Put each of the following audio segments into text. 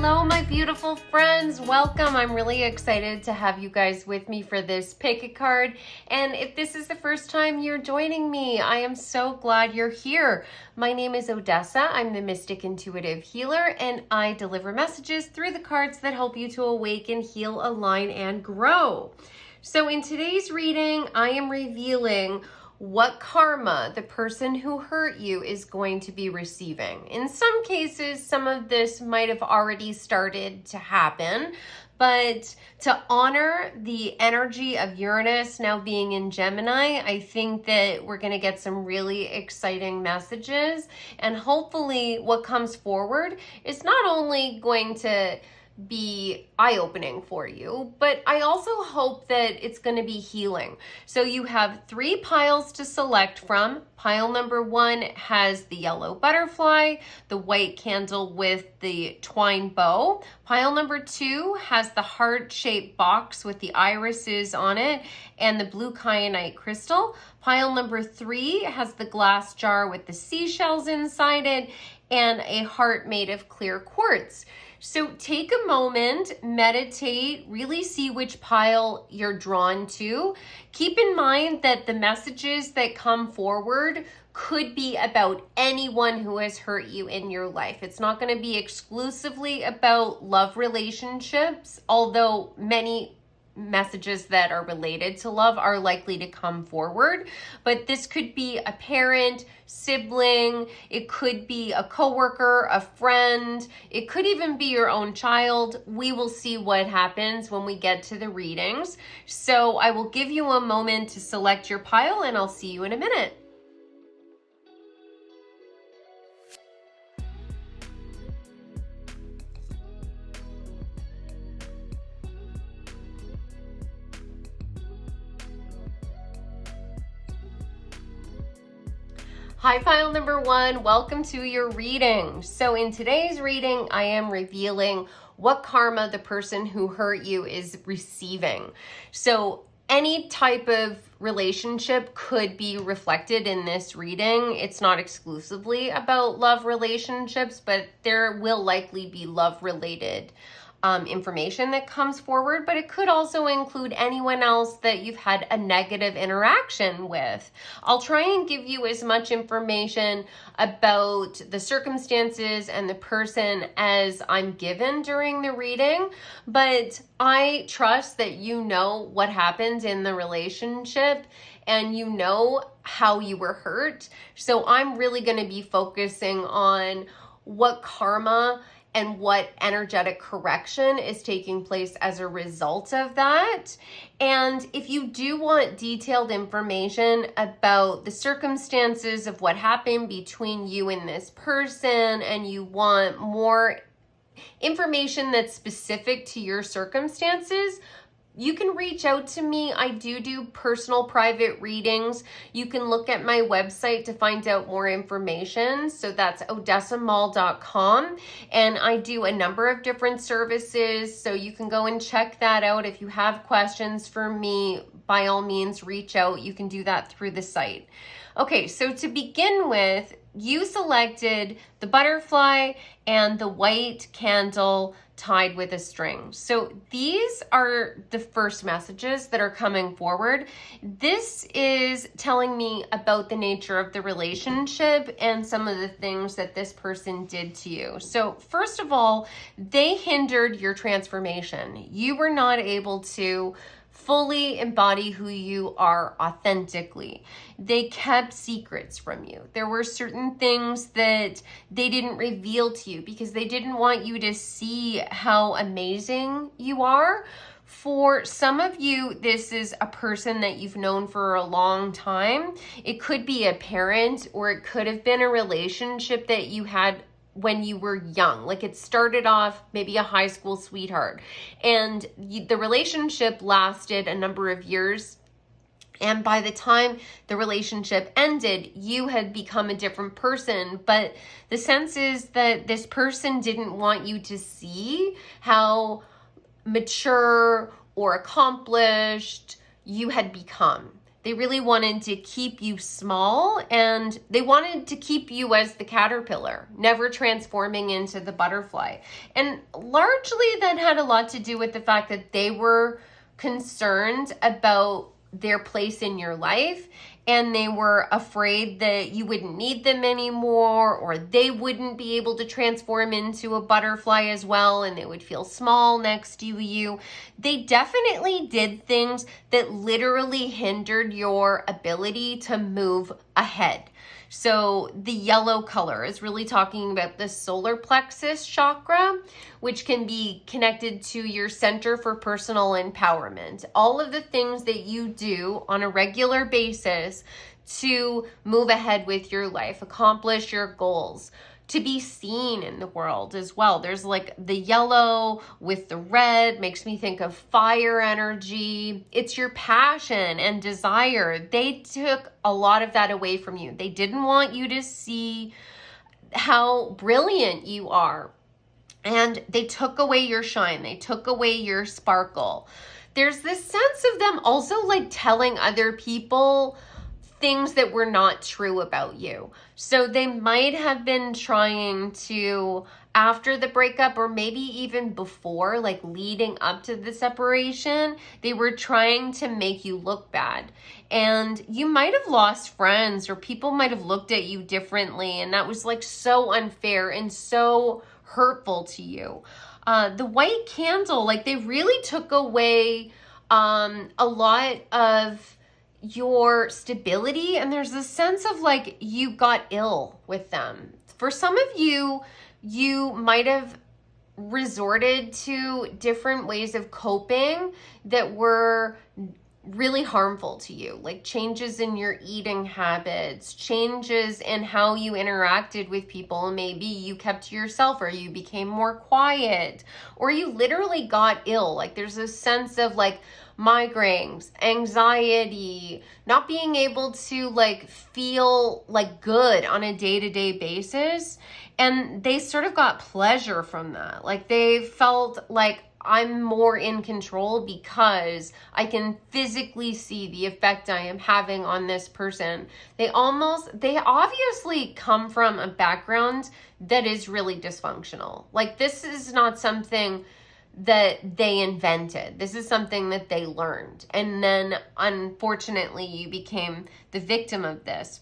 Hello, my beautiful friends. Welcome. I'm really excited to have you guys with me for this pick-a-card. And if this is the first time you're joining me, I am so glad you're here. My name is Odessa. I'm the Mystic Intuitive Healer, and I deliver messages through the cards that help you to awaken, heal, align, and grow. So in today's reading, I am revealing what karma the person who hurt you is going to be receiving. In some cases, some of this might have already started to happen, but to honor the energy of Uranus now being in Gemini, I think that we're going to get some really exciting messages, and hopefully what comes forward is not only going to be eye-opening for you, but I also hope that it's going to be healing. So you have 3 piles to select from. Pile number 1 has the yellow butterfly, the white candle with the twine bow. Pile number 2 has the heart-shaped box with the irises on it and the blue kyanite crystal. Pile number 3 has the glass jar with the seashells inside it and a heart made of clear quartz. So take a moment, meditate, really see which pile you're drawn to. Keep in mind that the messages that come forward could be about anyone who has hurt you in your life. It's not going to be exclusively about love relationships, although many messages that are related to love are likely to come forward. But this could be a parent, sibling, it could be a coworker, a friend, it could even be your own child. We will see what happens when we get to the readings. So I will give you a moment to select your pile, and I'll see you in a minute. Hi, pile number 1. Welcome to your reading. So in today's reading, I am revealing what karma the person who hurt you is receiving. So any type of relationship could be reflected in this reading. It's not exclusively about love relationships, but there will likely be love-related information that comes forward, but it could also include anyone else that you've had a negative interaction with. I'll try and give you as much information about the circumstances and the person as I'm given during the reading, but I trust that you know what happened in the relationship and you know how you were hurt. So I'm really going to be focusing on what karma and what energetic correction is taking place as a result of that. And if you do want detailed information about the circumstances of what happened between you and this person, and you want more information that's specific to your circumstances, you can reach out to me. I do personal private readings. You can look at my website to find out more information. So that's odessamall.com. And I do a number of different services. So you can go and check that out. If you have questions for me, by all means, reach out. You can do that through the site. Okay, so to begin with, you selected the butterfly and the white candle tied with a string. So these are the first messages that are coming forward. This is telling me about the nature of the relationship and some of the things that this person did to you. So first of all, they hindered your transformation. You were not able to fully embody who you are authentically. They kept secrets from you. There were certain things that they didn't reveal to you because they didn't want you to see how amazing you are. For some of you, this is a person that you've known for a long time. It could be a parent, or it could have been a relationship that you had when you were young. Like it started off maybe a high school sweetheart, and the relationship lasted a number of years. And by the time the relationship ended, you had become a different person. But the sense is that this person didn't want you to see how mature or accomplished you had become. They really wanted to keep you small, and they wanted to keep you as the caterpillar, never transforming into the butterfly. And largely that had a lot to do with the fact that they were concerned about their place in your life, and they were afraid that you wouldn't need them anymore, or they wouldn't be able to transform into a butterfly as well, and they would feel small next to you. They definitely did things that literally hindered your ability to move ahead. So the yellow color is really talking about the solar plexus chakra, which can be connected to your center for personal empowerment. All of the things that you do on a regular basis to move ahead with your life, accomplish your goals, to be seen in the world as well. There's like the yellow with the red makes me think of fire energy. It's your passion and desire. They took a lot of that away from you. They didn't want you to see how brilliant you are. And they took away your shine. They took away your sparkle. There's this sense of them also like telling other people things that were not true about you. So they might have been trying to, after the breakup, or maybe even before, like leading up to the separation, they were trying to make you look bad. And you might have lost friends, or people might have looked at you differently. And that was like so unfair and so hurtful to you. The white candle, like they really took away a lot of your stability, and there's a sense of like you got ill with them. For some of you, you might have resorted to different ways of coping that were really harmful to you, like changes in your eating habits, changes in how you interacted with people. Maybe you kept to yourself, or you became more quiet, or you literally got ill. Like there's a sense of like migraines, anxiety, not being able to like feel like good on a day-to-day basis. And they sort of got pleasure from that. Like they felt like, I'm more in control because I can physically see the effect I am having on this person. They obviously come from a background that is really dysfunctional. Like this is not something that they invented. This is something that they learned. And then unfortunately you became the victim of this.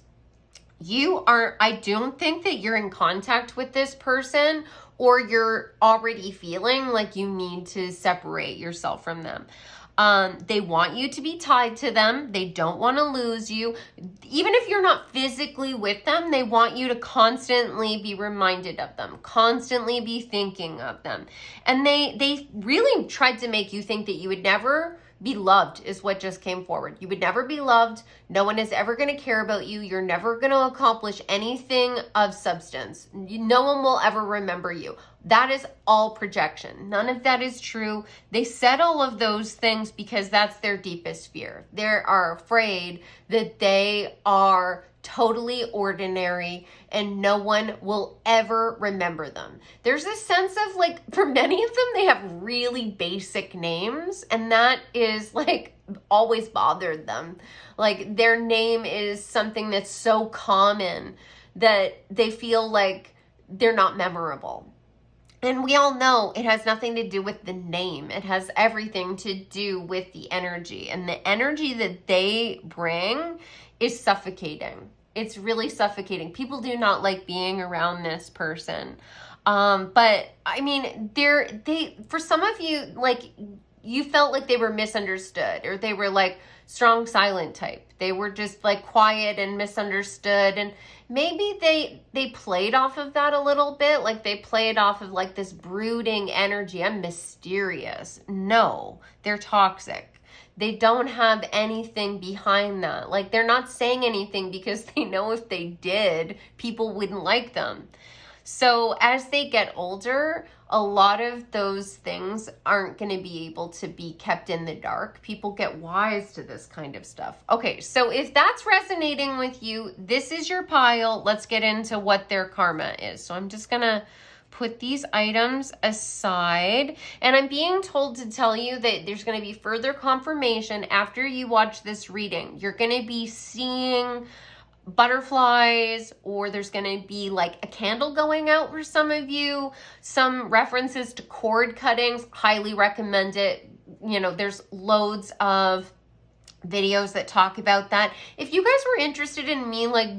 I don't think that you're in contact with this person, or you're already feeling like you need to separate yourself from them. They want you to be tied to them. They don't want to lose you. Even if you're not physically with them, they want you to constantly be reminded of them, constantly be thinking of them. And they really tried to make you think that you would never be loved, is what just came forward. You would never be loved. No one is ever going to care about you. You're never going to accomplish anything of substance. No one will ever remember you. That is all projection. None of that is true. They said all of those things because that's their deepest fear. They are afraid that they are totally ordinary and no one will ever remember them. There's a sense of like, for many of them, they have really basic names, and that is like always bothered them. Like their name is something that's so common that they feel like they're not memorable. And we all know it has nothing to do with the name. It has everything to do with the energy. And the energy that they bring is suffocating. It's really suffocating. People do not like being around this person. But I mean, for some of you, like you felt like they were misunderstood, or they were like strong silent type. They were just like quiet and misunderstood. And maybe they played off of that a little bit. Like they played off of like this brooding energy. I'm mysterious. No, they're toxic. They don't have anything behind that. Like they're not saying anything because they know if they did, people wouldn't like them. So as they get older, a lot of those things aren't going to be able to be kept in the dark. People get wise to this kind of stuff. Okay, so if that's resonating with you, this is your pile. Let's get into what their karma is. So I'm just going to put these items aside. And I'm being told to tell you that there's going to be further confirmation after you watch this reading. You're going to be seeing butterflies, or there's going to be like a candle going out for some of you. Some references to cord cuttings. Highly recommend it. You know, there's loads of videos that talk about that. If you guys were interested in me like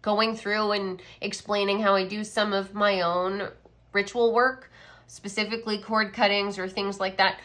going through and explaining how I do some of my own ritual work, specifically cord cuttings or things like that,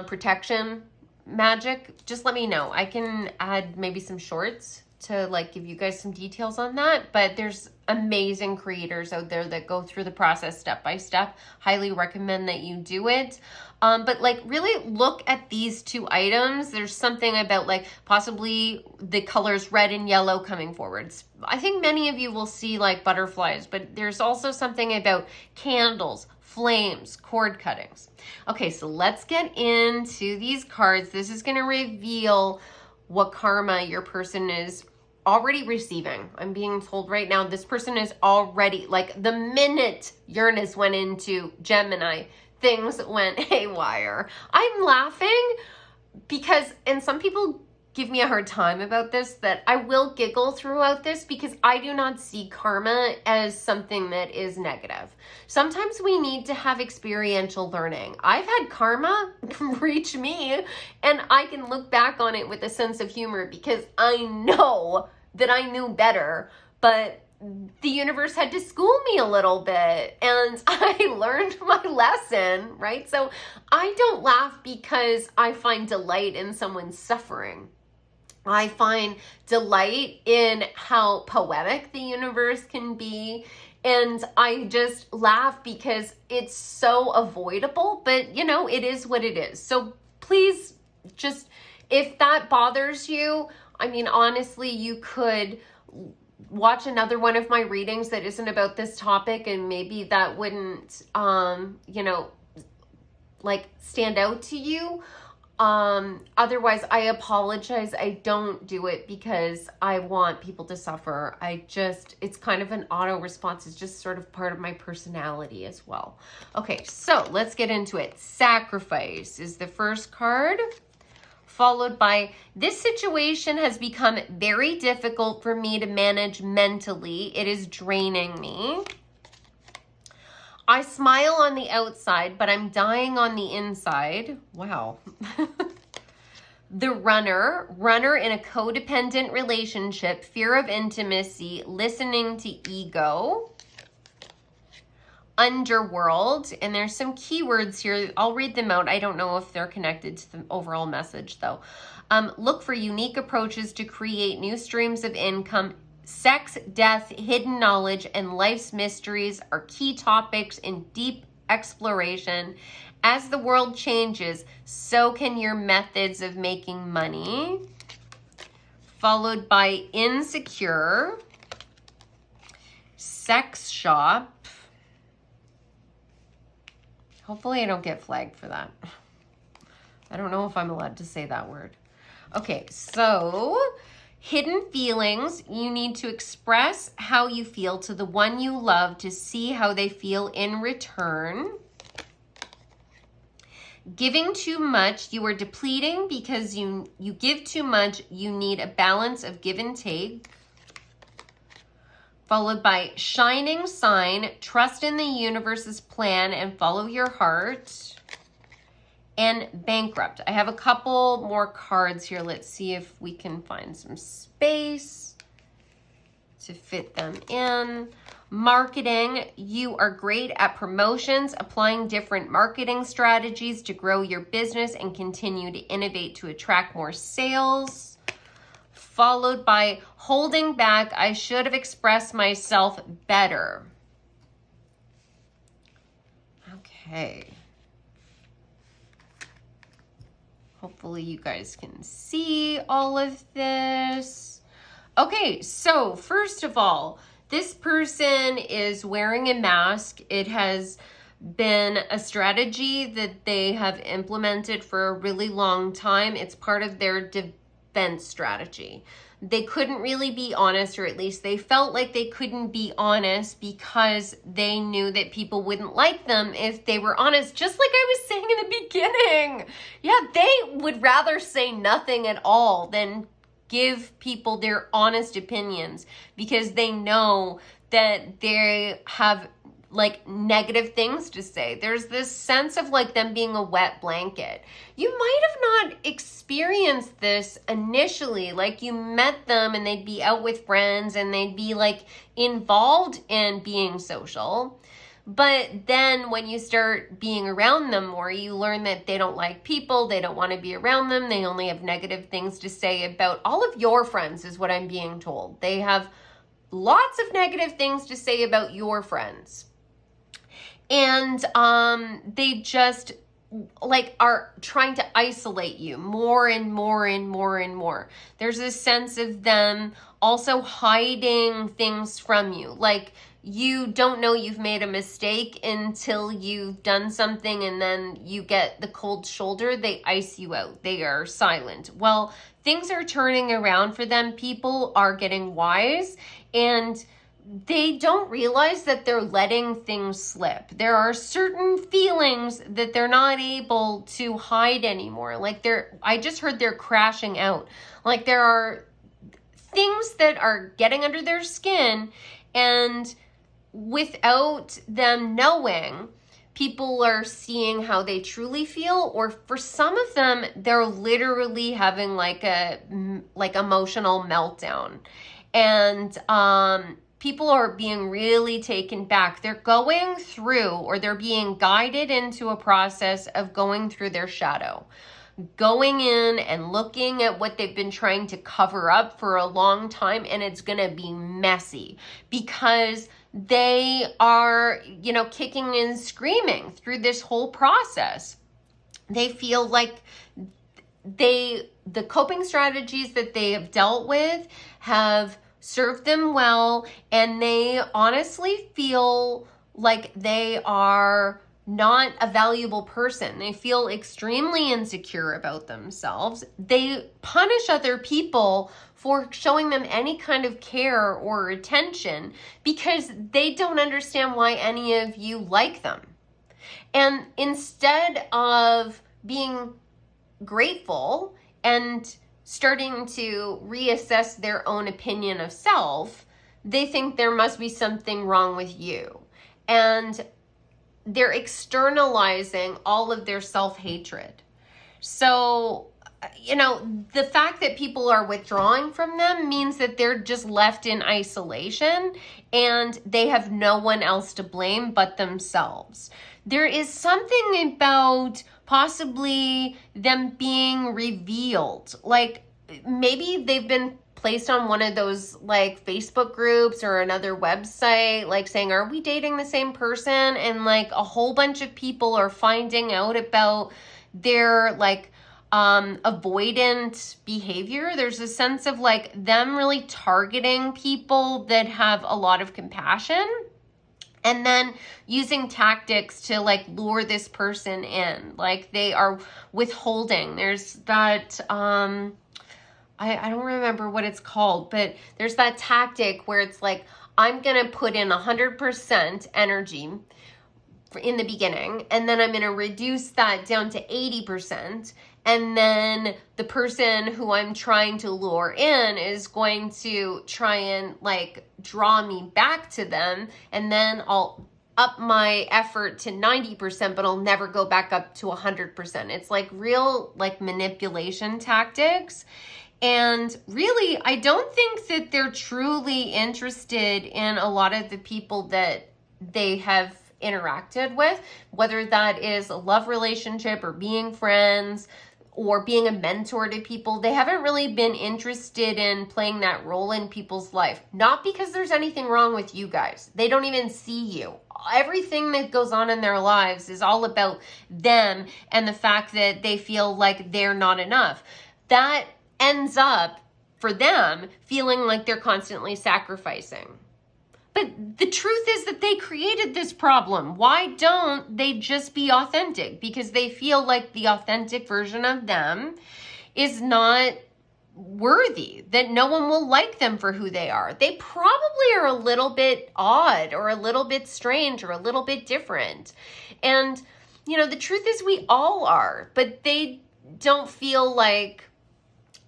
protection magic, just let me know. I can add maybe some shorts to like give you guys some details on that. But there's amazing creators out there that go through the process step by step. Highly recommend that you do it. But like really look at these two items. There's something about like possibly the colors red and yellow coming forwards. I think many of you will see like butterflies, but there's also something about candles, flames, cord cuttings. Okay, so let's get into these cards. This is going to reveal what karma your person is already receiving. I'm being told right now this person is already, like the minute Uranus went into Gemini, things went haywire. I'm laughing because, and some people give me a hard time about this, that I will giggle throughout this because I do not see karma as something that is negative. Sometimes we need to have experiential learning. I've had karma reach me and I can look back on it with a sense of humor because I know that I knew better, but the universe had to school me a little bit and I learned my lesson, right? So I don't laugh because I find delight in someone's suffering. I find delight in how poetic the universe can be. And I just laugh because it's so avoidable, but you know, it is what it is. So please just, if that bothers you, I mean, honestly, you could watch another one of my readings that isn't about this topic and maybe that wouldn't, you know, like stand out to you. Otherwise, I apologize. I don't do it because I want people to suffer. It's kind of an auto response. It's just sort of part of my personality as well. Okay, so let's get into it. Sacrifice is the first card, followed by, this situation has become very difficult for me to manage mentally. It is draining me. I smile on the outside, but I'm dying on the inside. Wow. The runner in a codependent relationship, fear of intimacy, listening to ego. Underworld, and there's some keywords here. I'll read them out. I don't know if they're connected to the overall message though. Look for unique approaches to create new streams of income. Sex, death, hidden knowledge, and life's mysteries are key topics in deep exploration. As the world changes, so can your methods of making money. Followed by insecure, sex shop. Hopefully I don't get flagged for that. I don't know if I'm allowed to say that word. Okay, so hidden feelings. You need to express how you feel to the one you love to see how they feel in return. Giving too much. You are depleting because you give too much. You need a balance of give and take. Followed by shining sign, trust in the universe's plan and follow your heart. And bankrupt. I have a couple more cards here. Let's see if we can find some space to fit them in. Marketing. You are great at promotions, applying different marketing strategies to grow your business and continue to innovate to attract more sales. Followed by holding back. I should have expressed myself better. Okay. Hopefully you guys can see all of this. Okay, so first of all, this person is wearing a mask. It has been a strategy that they have implemented for a really long time. It's part of their defense strategy. they couldn't really be honest, or at least they felt like they couldn't be honest because they knew that people wouldn't like them if they were honest. Just like I was saying in the beginning. Yeah, they would rather say nothing at all than give people their honest opinions because they know that they have like negative things to say. There's this sense of like them being a wet blanket. You might have not experienced this initially, like you met them and they'd be out with friends and they'd be like involved in being social. But then when you start being around them more, you learn that they don't like people, they don't want to be around them, they only have negative things to say about all of your friends, is what I'm being told. They have lots of negative things to say about your friends. And they just like are trying to isolate you more and more and more and more. There's a sense of them also hiding things from you. Like you don't know you've made a mistake until you've done something and then you get the cold shoulder. They ice you out. They are silent. Well, things are turning around for them. People are getting wise and they don't realize that they're letting things slip. There are certain feelings that they're not able to hide anymore. Like I just heard they're crashing out. Like there are things that are getting under their skin, and without them knowing, people are seeing how they truly feel, or for some of them, they're literally having like emotional meltdown. And people are being really taken back. They're going through, or they're being guided into a process of going through their shadow, going in and looking at what they've been trying to cover up for a long time. And it's going to be messy because they are, kicking and screaming through this whole process. They feel like the coping strategies that they have dealt with have served them well, and they honestly feel like they are not a valuable person. They feel extremely insecure about themselves. They punish other people for showing them any kind of care or attention because they don't understand why any of you like them. And instead of being grateful and starting to reassess their own opinion of self, they think there must be something wrong with you. And they're externalizing all of their self-hatred. So, the fact that people are withdrawing from them means that they're just left in isolation and they have no one else to blame but themselves. There is something about possibly them being revealed. Like maybe they've been placed on one of those like Facebook groups or another website, like saying, are we dating the same person? And like a whole bunch of people are finding out about their like avoidant behavior. There's a sense of like them really targeting people that have a lot of compassion, and then using tactics to like lure this person in. Like they are withholding. There's that, I don't remember what it's called, but there's that tactic where it's like, I'm going to put in 100% energy in the beginning, and then I'm going to reduce that down to 80%. And then the person who I'm trying to lure in is going to try and like draw me back to them. And then I'll up my effort to 90%, but I'll never go back up to 100%. It's like real like manipulation tactics. And really, I don't think that they're truly interested in a lot of the people that they have interacted with, whether that is a love relationship or being friends or being a mentor to people. They haven't really been interested in playing that role in people's life. Not because there's anything wrong with you guys. They don't even see you. Everything that goes on in their lives is all about them and the fact that they feel like they're not enough. That ends up for them feeling like they're constantly sacrificing. But the truth is that they created this problem. Why don't they just be authentic? Because they feel like the authentic version of them is not worthy, that no one will like them for who they are. They probably are a little bit odd or a little bit strange or a little bit different. And, you know, the truth is we all are, but they don't feel like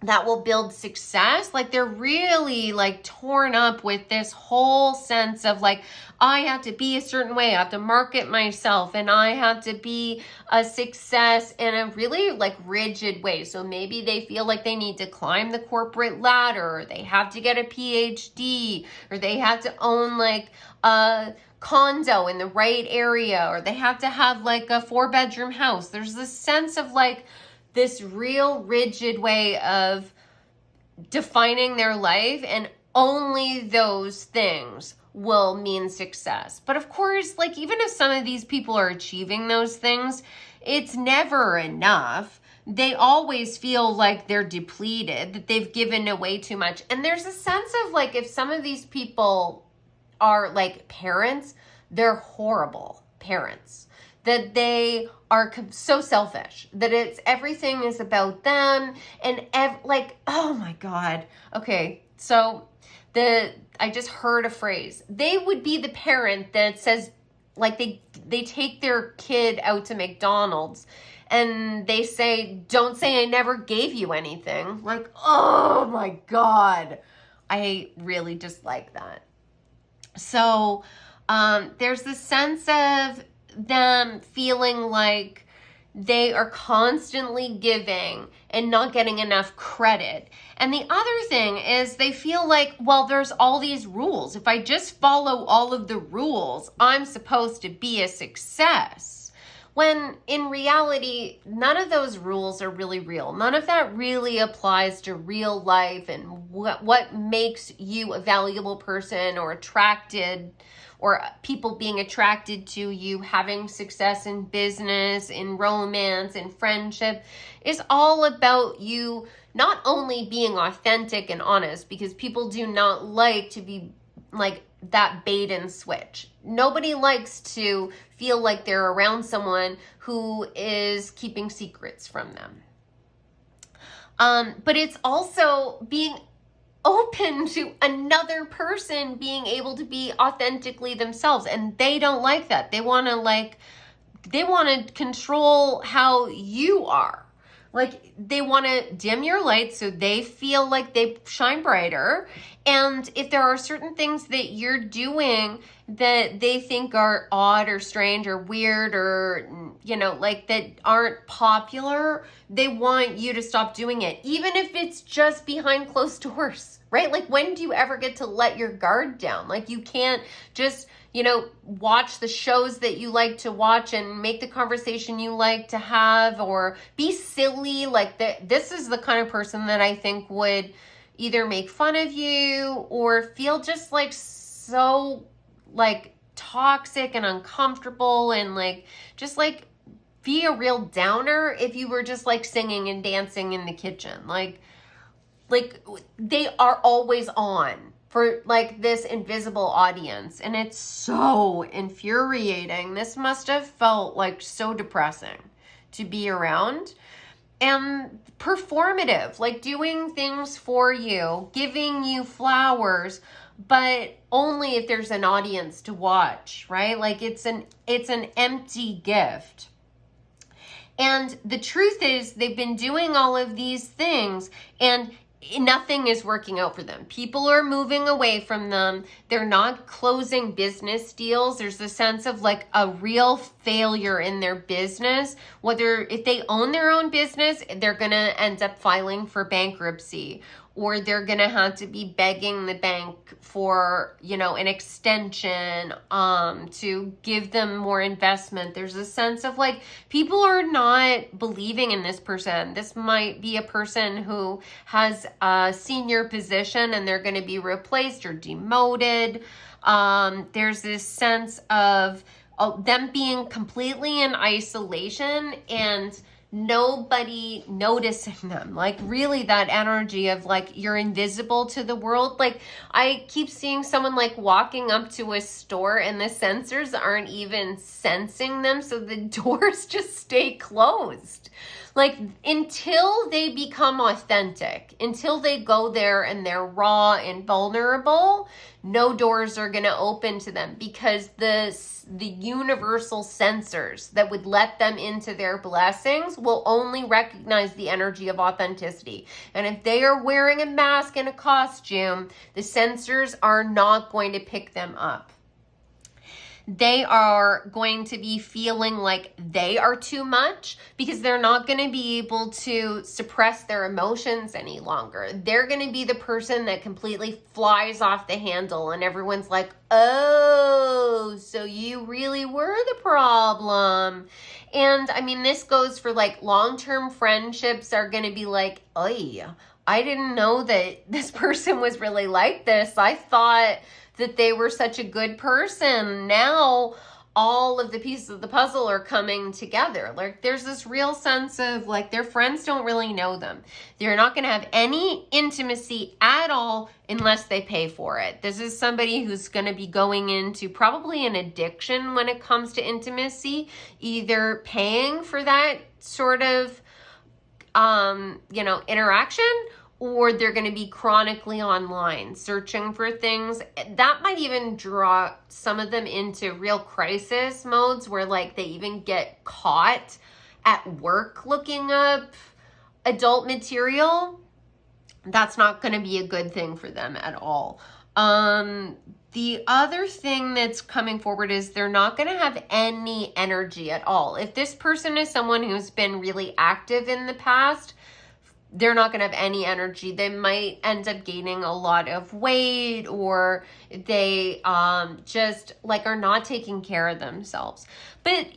that will build success. Like they're really like torn up with this whole sense of like, I have to be a certain way, I have to market myself, and I have to be a success in a really like rigid way. So maybe they feel like they need to climb the corporate ladder, or they have to get a PhD, or they have to own like a condo in the right area, or they have to have like a 4-bedroom house. There's this sense of like this real rigid way of defining their life, and only those things will mean success. But of course, like even if some of these people are achieving those things, it's never enough. They always feel like they're depleted, that they've given away too much. And there's a sense of like, if some of these people are like parents, they're horrible parents, that they are so selfish, that it's everything is about them, and like, oh my God. Okay, so I just heard a phrase. They would be the parent that says, like they take their kid out to McDonald's and they say, don't say I never gave you anything. Like, oh my God. I really dislike that. So there's this sense of them feeling like they are constantly giving and not getting enough credit. And the other thing is they feel like, well, there's all these rules. If I just follow all of the rules, I'm supposed to be a success. When in reality, none of those rules are really real. None of that really applies to real life and what makes you a valuable person or attracted, or people being attracted to you, having success in business, in romance, in friendship, is all about you not only being authentic and honest, because people do not like to be like that bait and switch. Nobody likes to feel like they're around someone who is keeping secrets from them. But it's also being open to another person being able to be authentically themselves, and they don't like that. They want to control how you are. Like they want to dim your light so they feel like they shine brighter. And if there are certain things that you're doing that they think are odd or strange or weird or, you know, like that aren't popular, they want you to stop doing it, even if it's just behind closed doors, right? Like when do you ever get to let your guard down? Like you can't just, you know, watch the shows that you like to watch and make the conversation you like to have, or be silly. Like this is the kind of person that I think would either make fun of you or feel just like so like toxic and uncomfortable and like just like be a real downer if you were just like singing and dancing in the kitchen. Like they are always on for like this invisible audience, and it's so infuriating. This must have felt like so depressing to be around. And performative, like doing things for you, giving you flowers, but only if there's an audience to watch, right? Like it's an empty gift. And the truth is they've been doing all of these things and nothing is working out for them. People are moving away from them. They're not closing business deals. There's a sense of like a real failure in their business. Whether if they own their own business, they're going to end up filing for bankruptcy, or they're going to have to be begging the bank for, you know, an extension to give them more investment. There's a sense of like people are not believing in this person. This might be a person who has a senior position and they're going to be replaced or demoted. There's this sense of them being completely in isolation and nobody noticing them. Like really that energy of like you're invisible to the world. Like I keep seeing someone like walking up to a store and the sensors aren't even sensing them, so the doors just stay closed. Like, until they become authentic, until they go there and they're raw and vulnerable, no doors are going to open to them, because the universal sensors that would let them into their blessings will only recognize the energy of authenticity. And if they are wearing a mask and a costume, the sensors are not going to pick them up. They are going to be feeling like they are too much, because they're not going to be able to suppress their emotions any longer. They're going to be the person that completely flies off the handle, and everyone's like, oh, so you really were the problem. And I mean, this goes for like long-term friendships are going to be like, oh, I didn't know that this person was really like this. I thought that they were such a good person. Now all of the pieces of the puzzle are coming together. Like, there's this real sense of like their friends don't really know them. They're not going to have any intimacy at all unless they pay for it. This is somebody who's going to be going into probably an addiction when it comes to intimacy, either paying for that sort of interaction, or they're going to be chronically online searching for things. That might even draw some of them into real crisis modes, where like they even get caught at work looking up adult material. That's not going to be a good thing for them at all. The other thing that's coming forward is they're not going to have any energy at all. If this person is someone who's been really active in the past, they're not going to have any energy. They might end up gaining a lot of weight, or they just like are not taking care of themselves. But,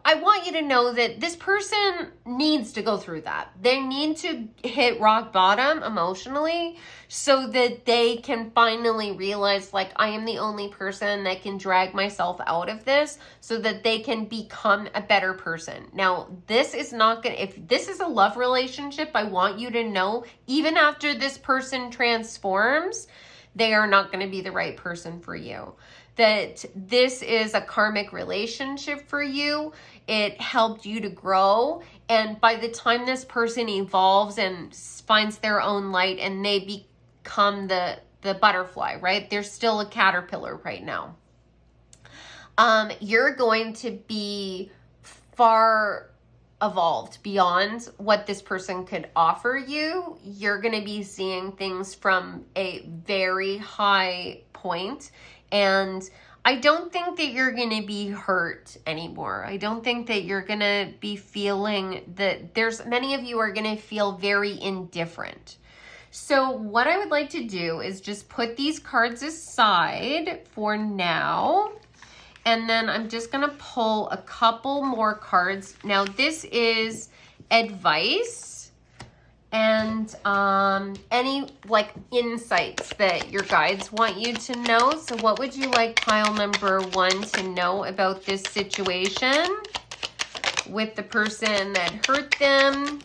I want you to know that this person needs to go through that. They need to hit rock bottom emotionally so that they can finally realize, like, I am the only person that can drag myself out of this, so that they can become a better person. Now, this is not going to, if this is a love relationship, I want you to know, even after this person transforms, they are not going to be the right person for you. That this is a karmic relationship for you. It helped you to grow. And by the time this person evolves and finds their own light and they become the butterfly, right? They're still a caterpillar right now. You're going to be far evolved beyond what this person could offer you. You're going to be seeing things from a very high point. And I don't think that you're going to be hurt anymore. I don't think that you're going to be feeling that many of you are going to feel very indifferent. So what I would like to do is just put these cards aside for now. And then I'm just going to pull a couple more cards. Now, this is advice and any like insights that your guides want you to know. So what would you like pile number 1 to know about this situation with the person that hurt them?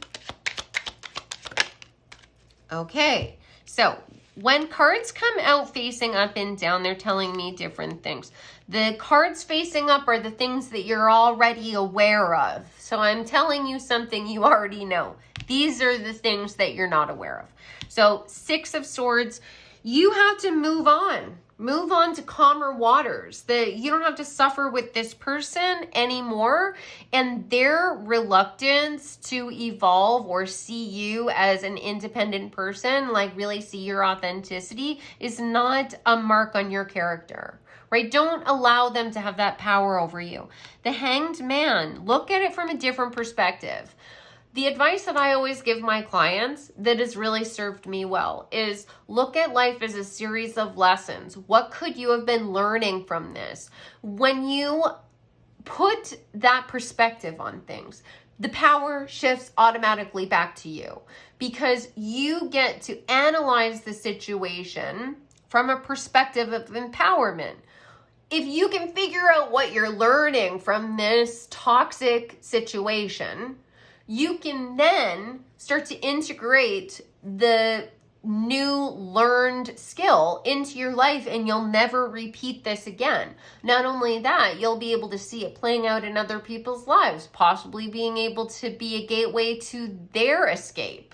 Okay, so when cards come out facing up and down, they're telling me different things. The cards facing up are the things that you're already aware of. So I'm telling you something you already know. These are the things that you're not aware of. So 6 of Swords, you have to move on. Move on to calmer waters. That you don't have to suffer with this person anymore. And their reluctance to evolve or see you as an independent person, like really see your authenticity, is not a mark on your character. Right? Don't allow them to have that power over you. The Hanged Man, look at it from a different perspective. The advice that I always give my clients that has really served me well is look at life as a series of lessons. What could you have been learning from this? When you put that perspective on things, the power shifts automatically back to you, because you get to analyze the situation from a perspective of empowerment. If you can figure out what you're learning from this toxic situation, you can then start to integrate the new learned skill into your life, and you'll never repeat this again. Not only that, you'll be able to see it playing out in other people's lives, possibly being able to be a gateway to their escape.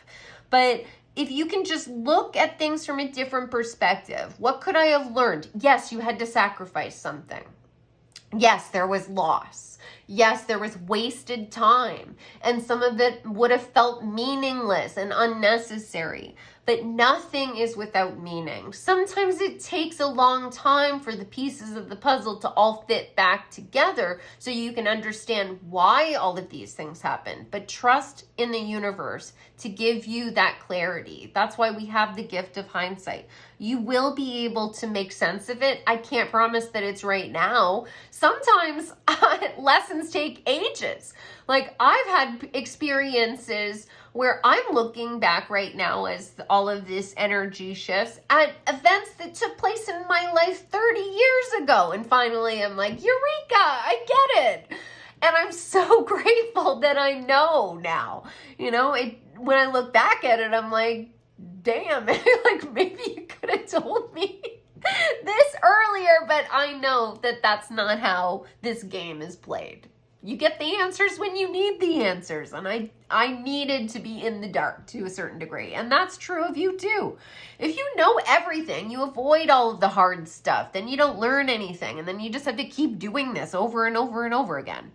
But if you can just look at things from a different perspective, what could I have learned? Yes, you had to sacrifice something. Yes, there was loss. Yes, there was wasted time, and some of it would have felt meaningless and unnecessary, but nothing is without meaning. Sometimes it takes a long time for the pieces of the puzzle to all fit back together so you can understand why all of these things happen, but trust in the universe to give you that clarity. That's why we have the gift of hindsight. You will be able to make sense of it. I can't promise that it's right now. Sometimes lessons take ages. Like, I've had experiences where I'm looking back right now as all of this energy shifts at events that took place in my life 30 years ago. And finally, I'm like, Eureka, I get it. And I'm so grateful that I know now. You know, when I look back at it, I'm like, damn, like maybe you could have told me this earlier, but I know that that's not how this game is played. You get the answers when you need the answers, and I needed to be in the dark to a certain degree, and that's true of you too. If you know everything, you avoid all of the hard stuff, then you don't learn anything, and then you just have to keep doing this over and over and over again.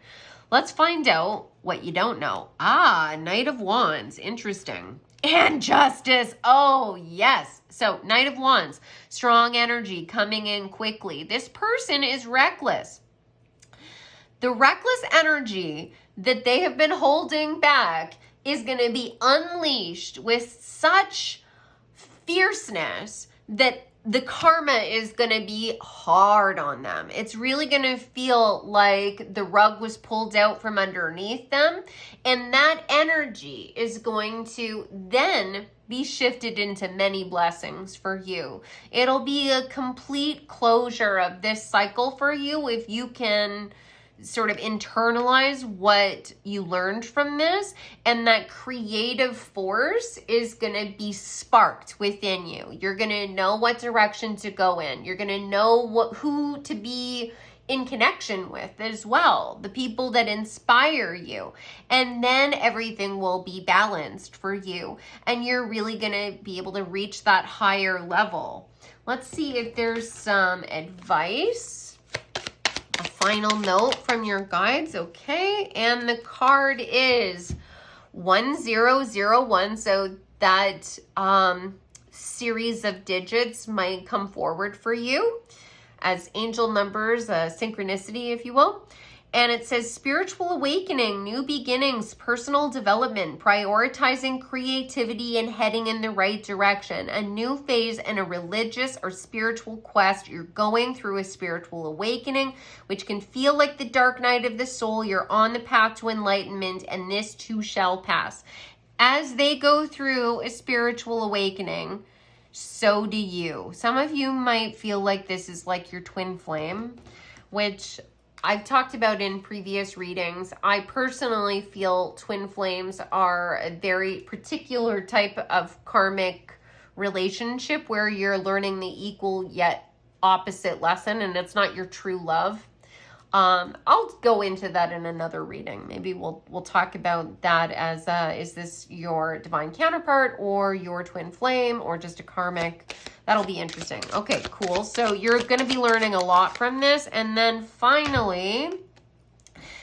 Let's find out what you don't know. Knight of Wands, interesting. And Justice, oh yes. So Knight of Wands, strong energy coming in quickly. This person is reckless. The reckless energy that they have been holding back is going to be unleashed with such fierceness that the karma is going to be hard on them. It's really going to feel like the rug was pulled out from underneath them. And that energy is going to then be shifted into many blessings for you. It'll be a complete closure of this cycle for you if you can sort of internalize what you learned from this, and that creative force is going to be sparked within you. You're going to know what direction to go in. You're going to know who to be in connection with as well, the people that inspire you, and then everything will be balanced for you, and you're really going to be able to reach that higher level. Let's see if there's some advice. A final note from your guides, okay? And the card is 1001, so that series of digits might come forward for you as angel numbers, synchronicity, if you will. And it says spiritual awakening, new beginnings, personal development, prioritizing creativity and heading in the right direction. A new phase in a religious or spiritual quest. You're going through a spiritual awakening, which can feel like the dark night of the soul. You're on the path to enlightenment, and this too shall pass. As they go through a spiritual awakening, so do you. Some of you might feel like this is like your twin flame, which I've talked about in previous readings. I personally feel twin flames are a very particular type of karmic relationship where you're learning the equal yet opposite lesson, and it's not your true love. I'll go into that in another reading. Maybe we'll talk about that as is this your divine counterpart or your twin flame or just a karmic? That'll be interesting. Okay, cool. So you're going to be learning a lot from this. And then finally,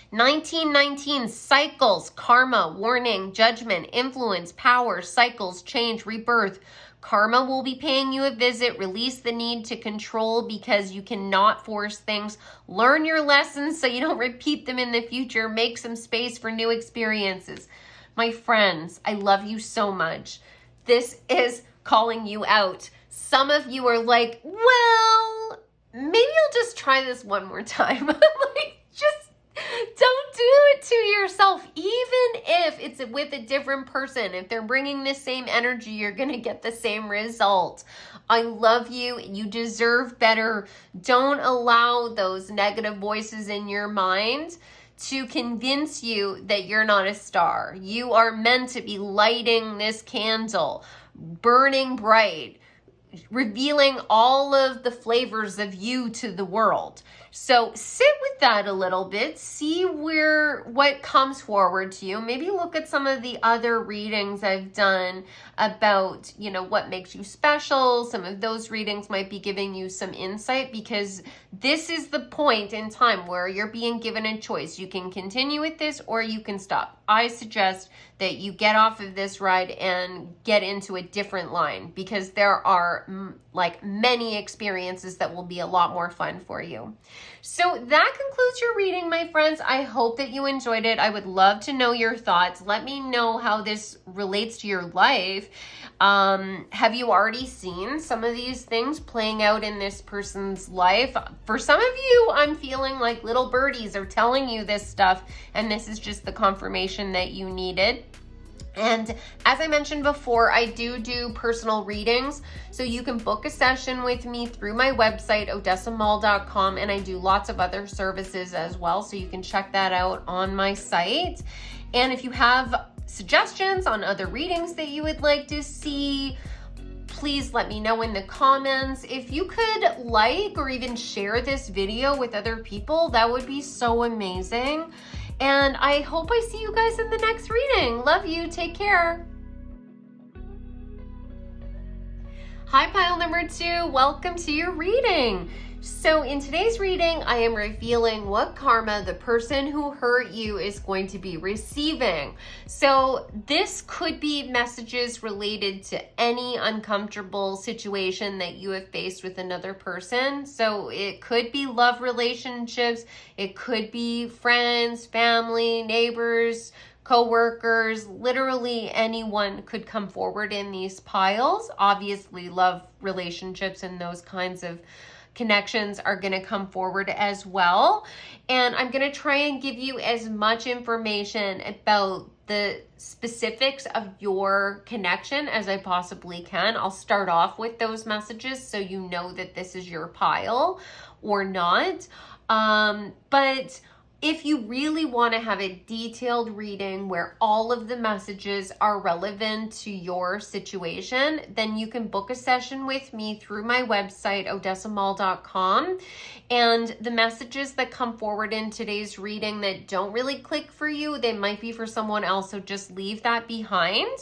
1919, cycles, karma, warning, judgment, influence, power, cycles, change, rebirth. Karma will be paying you a visit. Release the need to control because you cannot force things. Learn your lessons so you don't repeat them in the future. Make some space for new experiences. My friends, I love you so much. This is calling you out. Some of you are like, well, maybe I'll just try this one more time. Like, just don't do it to yourself. Even if it's with a different person, if they're bringing the same energy, you're going to get the same result. I love you. You deserve better. Don't allow those negative voices in your mind to convince you that you're not a star. You are meant to be lighting this candle burning bright, revealing all of the flavors of you to the world. So sit with that a little bit, see what comes forward to you. Maybe look at some of the other readings I've done about, what makes you special. Some of those readings might be giving you some insight, because this is the point in time where you're being given a choice. You can continue with this or you can stop. I suggest that you get off of this ride and get into a different line, because there are many experiences that will be a lot more fun for you. So that concludes your reading, my friends. I hope that you enjoyed it. I would love to know your thoughts. Let me know how this relates to your life. Have you already seen some of these things playing out in this person's life? For some of you, I'm feeling like little birdies are telling you this stuff, and this is just the confirmation that you needed. And as I mentioned before, I do personal readings, so you can book a session with me through my website, odessamall.com, and I do lots of other services as well, so you can check that out on my site. And if you have suggestions on other readings that you would like to see, please let me know in the comments. If you could like or even share this video with other people, that would be so amazing. And I hope I see you guys in the next reading. Love you. Take care. Hi, pile number 2. Welcome to your reading. So in today's reading, I am revealing what karma the person who hurt you is going to be receiving. So this could be messages related to any uncomfortable situation that you have faced with another person. So it could be love relationships, it could be friends, family, neighbors, coworkers, literally anyone could come forward in these piles. Obviously, love relationships and those kinds of connections are going to come forward as well. And I'm going to try and give you as much information about the specifics of your connection as I possibly can. I'll start off with those messages so you know that this is your pile or not. But if you really want to have a detailed reading where all of the messages are relevant to your situation, then you can book a session with me through my website, odessamall.com. And the messages that come forward in today's reading that don't really click for you, they might be for someone else, so just leave that behind.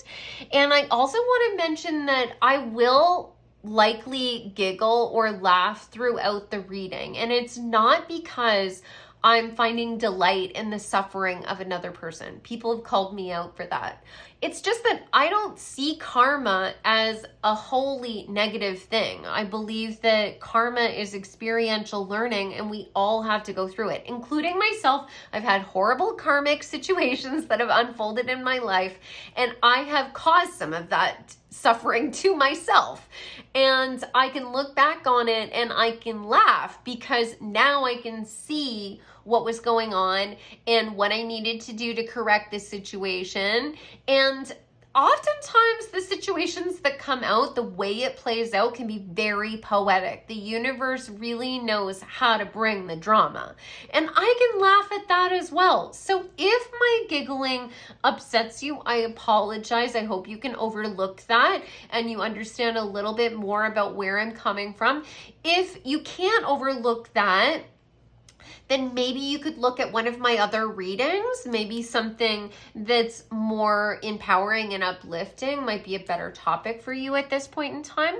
And I also want to mention that I will likely giggle or laugh throughout the reading. And it's not because I'm finding delight in the suffering of another person. People have called me out for that. It's just that I don't see karma as a wholly negative thing. I believe that karma is experiential learning, and we all have to go through it, including myself. I've had horrible karmic situations that have unfolded in my life, and I have caused some of that suffering to myself. And I can look back on it and I can laugh, because now I can see what was going on and what I needed to do to correct this situation. And oftentimes the situations that come out, the way it plays out, can be very poetic. The universe really knows how to bring the drama. And I can laugh at that as well. So if my giggling upsets you, I apologize. I hope you can overlook that and you understand a little bit more about where I'm coming from. If you can't overlook that, then maybe you could look at one of my other readings. Maybe something that's more empowering and uplifting might be a better topic for you at this point in time.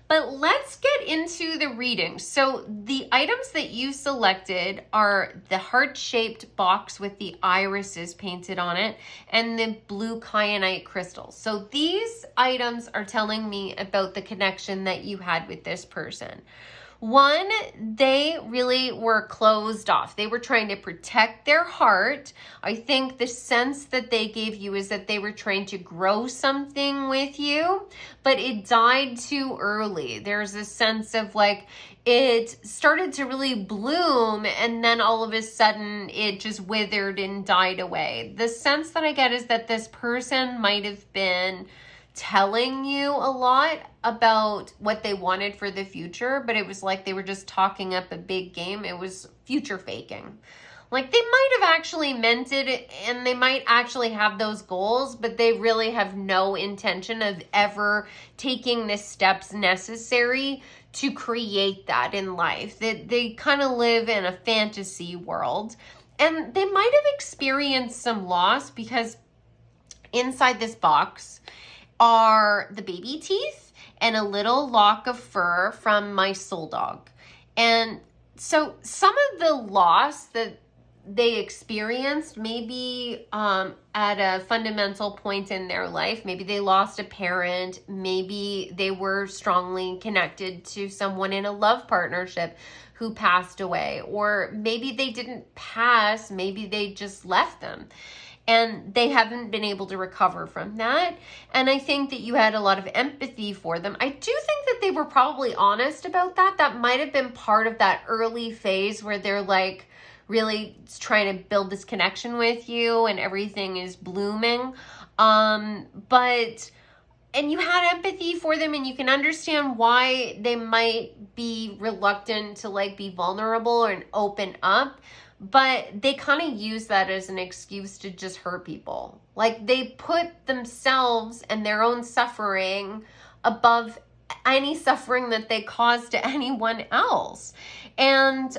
But let's get into the reading. So the items that you selected are the heart-shaped box with the irises painted on it and the blue kyanite crystals. So these items are telling me about the connection that you had with this person. One, they really were closed off. They were trying to protect their heart. I think the sense that they gave you is that they were trying to grow something with you, but it died too early. There's a sense of like it started to really bloom and then all of a sudden it just withered and died away. The sense that I get is that this person might have been telling you a lot about what they wanted for the future, but it was like they were just talking up a big game. It was future faking. Like they might have actually meant it and they might actually have those goals, but they really have no intention of ever taking the steps necessary to create that in life. They kind of live in a fantasy world, and they might have experienced some loss because inside this box are the baby teeth and a little lock of fur from my soul dog. And so some of the loss that they experienced maybe at a fundamental point in their life. Maybe they lost a parent. Maybe they were strongly connected to someone in a love partnership who passed away. Or maybe they didn't pass. Maybe they just left them. And they haven't been able to recover from that. And I think that you had a lot of empathy for them. I do think that they were probably honest about that. That might have been part of that early phase where they're like, really trying to build this connection with you and everything is blooming. And you had empathy for them and you can understand why they might be reluctant to like be vulnerable and open up, but they kind of use that as an excuse to just hurt people. Like they put themselves and their own suffering above any suffering that they cause to anyone else. And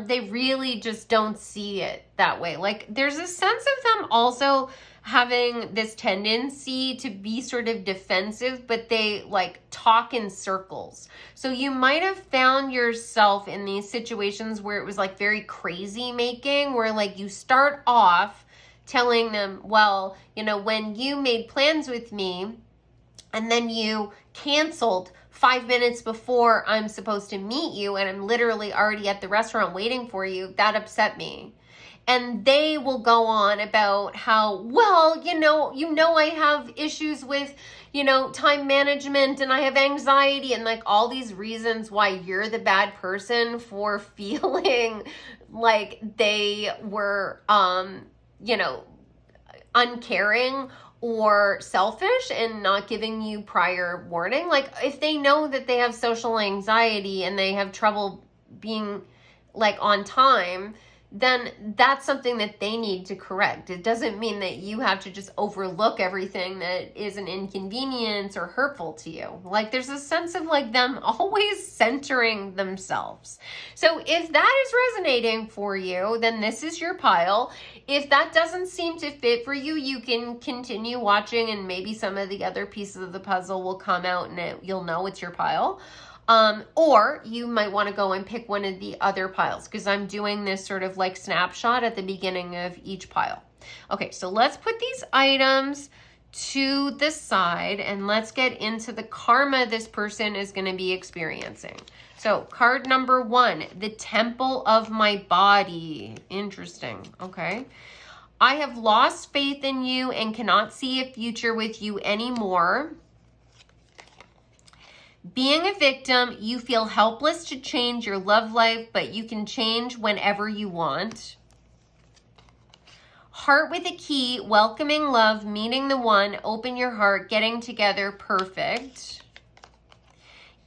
they really just don't see it that way. Like there's a sense of them also having this tendency to be sort of defensive, but they like talk in circles. So you might have found yourself in these situations where it was like very crazy making, where like you start off telling them, well, you know, when you made plans with me and then you canceled 5 minutes before I'm supposed to meet you and I'm literally already at the restaurant waiting for you, that upset me. And they will go on about how, well, you know, I have issues with, time management and I have anxiety and like all these reasons why you're the bad person for feeling like they were, uncaring or selfish and not giving you prior warning. Like if they know that they have social anxiety and they have trouble being like on time, then that's something that they need to correct. It doesn't mean that you have to just overlook everything that is an inconvenience or hurtful to you. Like there's a sense of like them always centering themselves. So if that is resonating for you, then this is your pile. If that doesn't seem to fit for you, you can continue watching and maybe some of the other pieces of the puzzle will come out and you'll know it's your pile. Or you might want to go and pick one of the other piles because I'm doing this sort of like snapshot at the beginning of each pile. Okay, so let's put these items to the side and let's get into the karma this person is going to be experiencing. So card number 1, the temple of my body. Interesting. Okay. I have lost faith in you and cannot see a future with you anymore. Being a victim, you feel helpless to change your love life, but you can change whenever you want. Heart with a key, welcoming love, meeting the one, open your heart, getting together, perfect.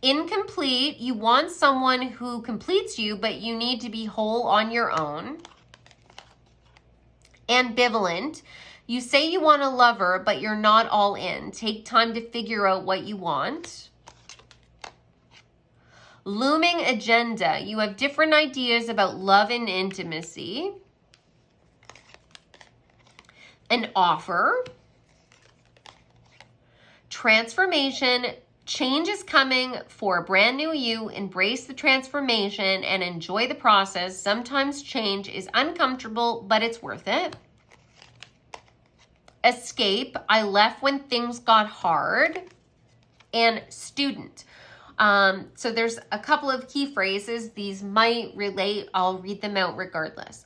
Incomplete, you want someone who completes you, but you need to be whole on your own. Ambivalent, you say you want a lover, but you're not all in. Take time to figure out what you want. Looming agenda. You have different ideas about love and intimacy. An offer. Transformation. Change is coming for a brand new you. Embrace the transformation and enjoy the process. Sometimes change is uncomfortable, but it's worth it. Escape. I left when things got hard. And student. So there's a couple of key phrases. These might relate. I'll read them out regardless.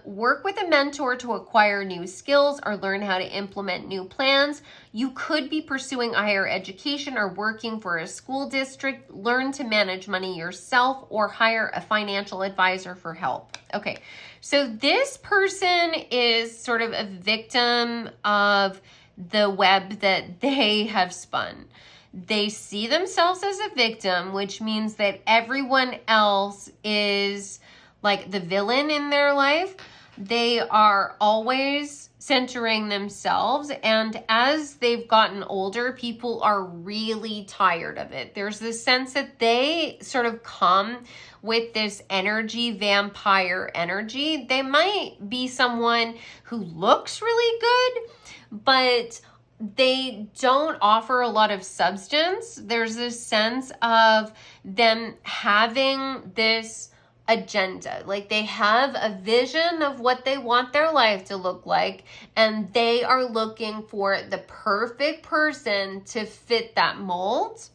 Work with a mentor to acquire new skills or learn how to implement new plans. You could be pursuing higher education or working for a school district. Learn to manage money yourself or hire a financial advisor for help. Okay, so this person is sort of a victim of the web that they have spun. They see themselves as a victim, which means that everyone else is like the villain in their life. They are always centering themselves, and as they've gotten older, people are really tired of it. There's this sense that they sort of come with this energy, vampire energy. They might be someone who looks really good, but they don't offer a lot of substance. There's this sense of them having this agenda. Like they have a vision of what they want their life to look like, and they are looking for the perfect person to fit that mold,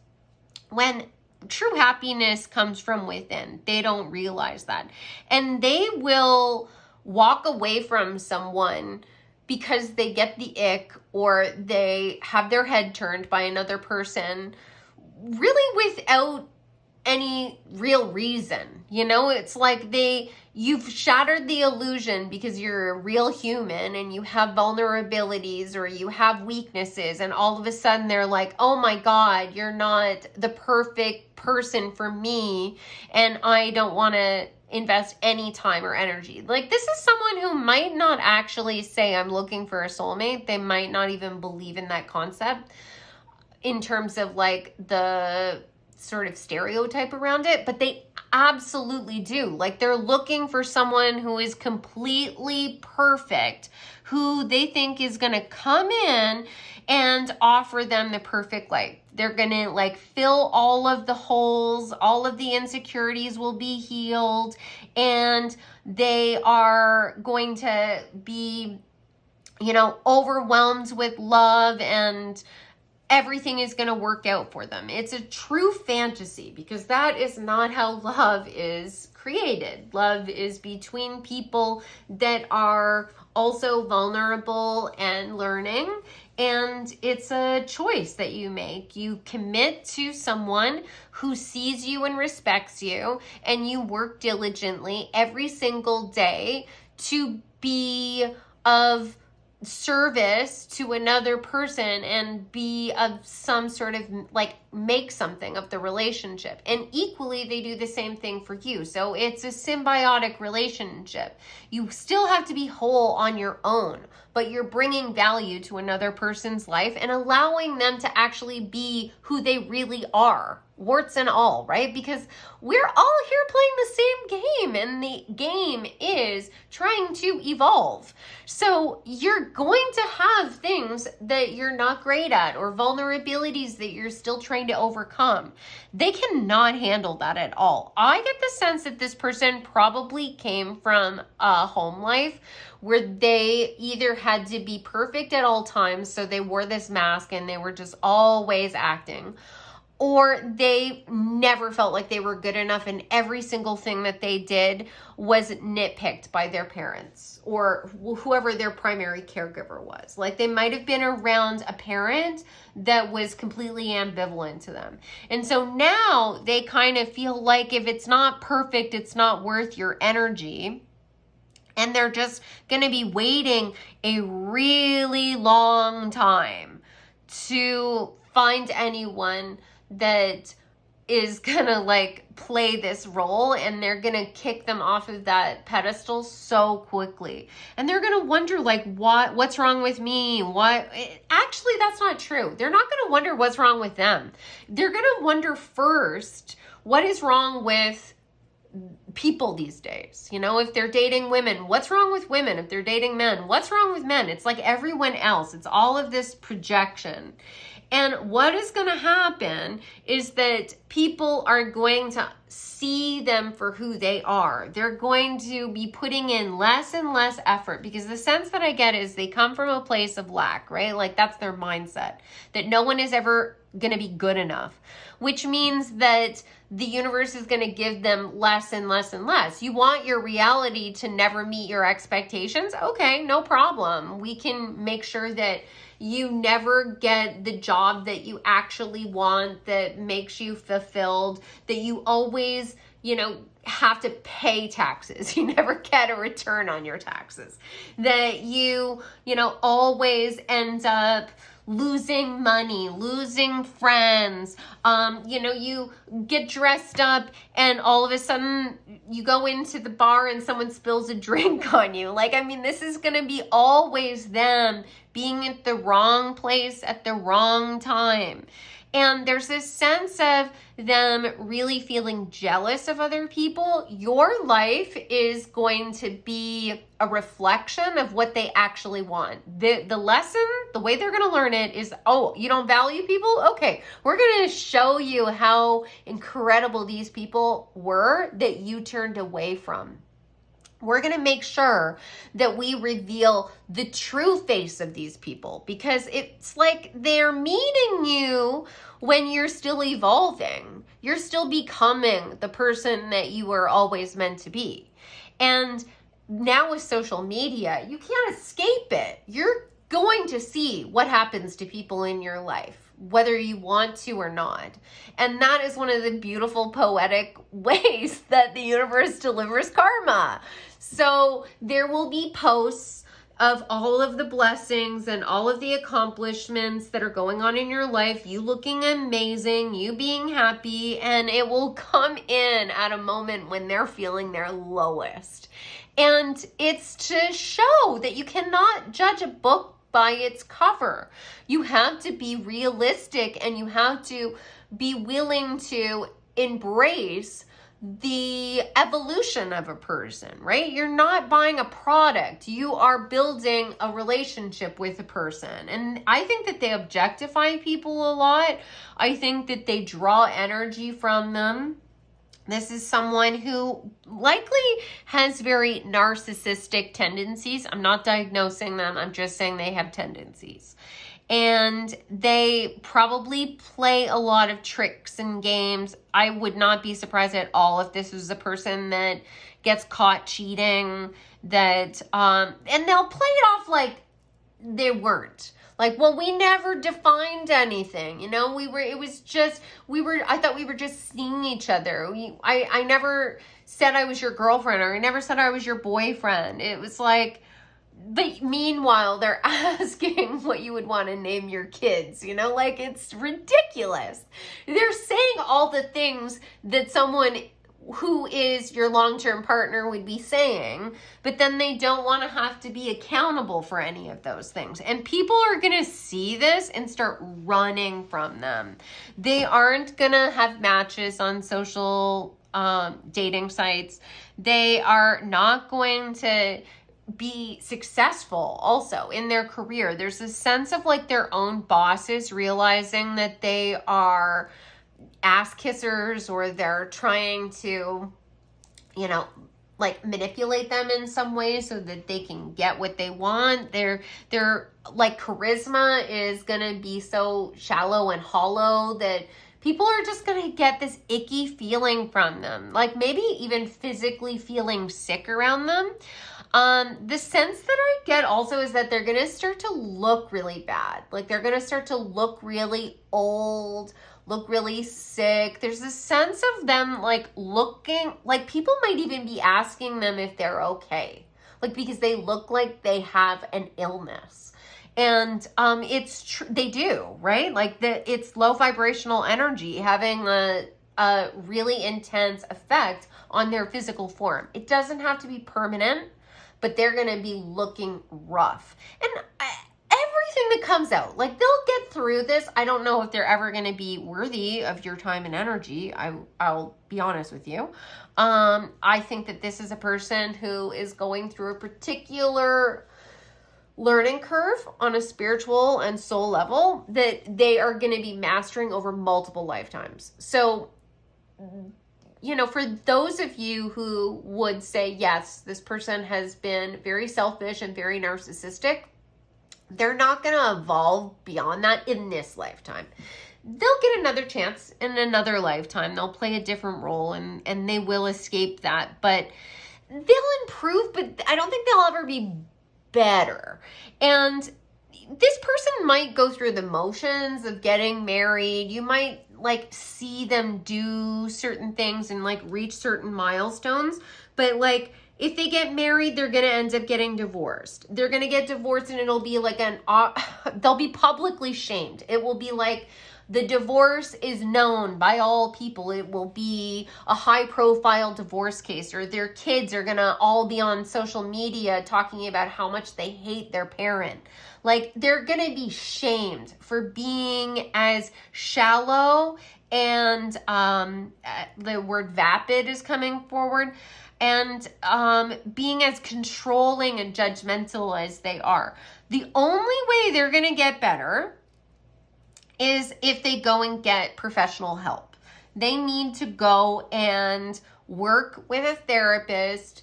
when true happiness comes from within. They don't realize that. And they will walk away from someone because they get the ick, or they have their head turned by another person, really without any real reason. You know, it's like you've shattered the illusion because you're a real human and you have vulnerabilities or you have weaknesses, and all of a sudden they're like, oh my God, you're not the perfect person for me, and I don't want to invest any time or energy. Like, this is someone who might not actually say, I'm looking for a soulmate. They might not even believe in that concept in terms of like the sort of stereotype around it, but they absolutely do. Like, they're looking for someone who is completely perfect, who they think is going to come in and offer them the perfect life. They're going to like fill all of the holes, all of the insecurities will be healed, and they are going to be, you know, overwhelmed with love, and everything is going to work out for them. It's a true fantasy, because that is not how love is created. Love is between people that are also vulnerable and learning, and it's a choice that you make. You commit to someone who sees you and respects you, and you work diligently every single day to be of service to another person and be of some sort of like make something of the relationship. And equally, they do the same thing for you. So it's a symbiotic relationship. You still have to be whole on your own, but you're bringing value to another person's life and allowing them to actually be who they really are, warts and all, right? Because we're all here playing the same game, and the game is trying to evolve. So you're going to have things that you're not great at, or vulnerabilities that you're still trying to overcome. They cannot handle that at all. I get the sense that this person probably came from a home life where they either had to be perfect at all times, so they wore this mask and they were just always acting, or they never felt like they were good enough, and every single thing that they did was nitpicked by their parents or whoever their primary caregiver was. Like, they might have been around a parent that was completely ambivalent to them. And so now they kind of feel like if it's not perfect, it's not worth your energy. And they're just going to be waiting a really long time to find anyone that is gonna like play this role, and they're gonna kick them off of that pedestal so quickly. And they're gonna wonder like, what's wrong with me? Actually, that's not true. They're not gonna wonder what's wrong with them. They're gonna wonder first, what is wrong with people these days? You know, if they're dating women, what's wrong with women? If they're dating men, what's wrong with men? It's like everyone else. It's all of this projection. And what is going to happen is that people are going to see them for who they are. They're going to be putting in less and less effort, because the sense that I get is they come from a place of lack, right? Like, that's their mindset, that no one is ever going to be good enough, which means that the universe is going to give them less and less and less. You want your reality to never meet your expectations? Okay, no problem. We can make sure that you never get the job that you actually want, that makes you fulfilled, that you always, you know, have to pay taxes. You never get a return on your taxes. That you know, always end up losing money, losing friends. You get dressed up and all of a sudden you go into the bar and someone spills a drink on you. This is going to be always them being at the wrong place at the wrong time. And there's this sense of them really feeling jealous of other people. Your life is going to be a reflection of what they actually want. The lesson, the way they're going to learn it is, oh, you don't value people? Okay, we're going to show you how incredible these people were that you turned away from. We're going to make sure that we reveal the true face of these people, because it's like they're meeting you when you're still evolving. You're still becoming the person that you were always meant to be. And now with social media, you can't escape it. You're going to see what happens to people in your life, whether you want to or not. And that is one of the beautiful poetic ways that the universe delivers karma. So there will be posts of all of the blessings and all of the accomplishments that are going on in your life, you looking amazing, you being happy, and it will come in at a moment when they're feeling their lowest. And it's to show that you cannot judge a book by its cover. You have to be realistic, and you have to be willing to embrace the evolution of a person, right? You're not buying a product. You are building a relationship with a person. And I think that they objectify people a lot. I think that they draw energy from them. This is someone who likely has very narcissistic tendencies. I'm not diagnosing them. I'm just saying they have tendencies. And they probably play a lot of tricks and games. I would not be surprised at all if this was a person that gets caught cheating, and they'll play it off like they weren't. Like, well, we never defined anything, I thought we were just seeing each other. I never said I was your girlfriend, or I never said I was your boyfriend. It was like, but meanwhile, they're asking what you would want to name your kids, it's ridiculous. They're saying all the things that someone who is your long-term partner would be saying, but then they don't want to have to be accountable for any of those things. And people are going to see this and start running from them. They aren't going to have matches on social dating sites. They are not going to be successful also in their career. There's a sense of like their own bosses realizing that they are ass kissers, or they're trying to, manipulate them in some way so that they can get what they want. Their like charisma is going to be so shallow and hollow that people are just going to get this icky feeling from them, like maybe even physically feeling sick around them. The sense that I get also is that they're going to start to look really bad. Like they're going to start to look really old, look really sick. There's a sense of them like looking, like people might even be asking them if they're okay. Like because they look like they have an illness. And they do, right? Like it's low vibrational energy having a really intense effect on their physical form. It doesn't have to be permanent, but they're going to be looking rough. And everything that comes out, like they'll get through this. I don't know if they're ever going to be worthy of your time and energy. I'll be honest with you. I think that this is a person who is going through a particular learning curve on a spiritual and soul level that they are going to be mastering over multiple lifetimes. So, for those of you who would say, yes, this person has been very selfish and very narcissistic, they're not going to evolve beyond that in this lifetime. They'll get another chance in another lifetime. They'll play a different role and they will escape that, but they'll improve, but I don't think they'll ever be better. And this person might go through the motions of getting married. You might see them do certain things and reach certain milestones, but If they get married, they're going to end up getting divorced. They're going to get divorced and it'll be like they'll be publicly shamed. It will be like the divorce is known by all people. It will be a high profile divorce case, or their kids are going to all be on social media talking about how much they hate their parent. Like, they're going to be shamed for being as shallow and the word vapid is coming forward, and being as controlling and judgmental as they are. The only way they're going to get better is if they go and get professional help. They need to go and work with a therapist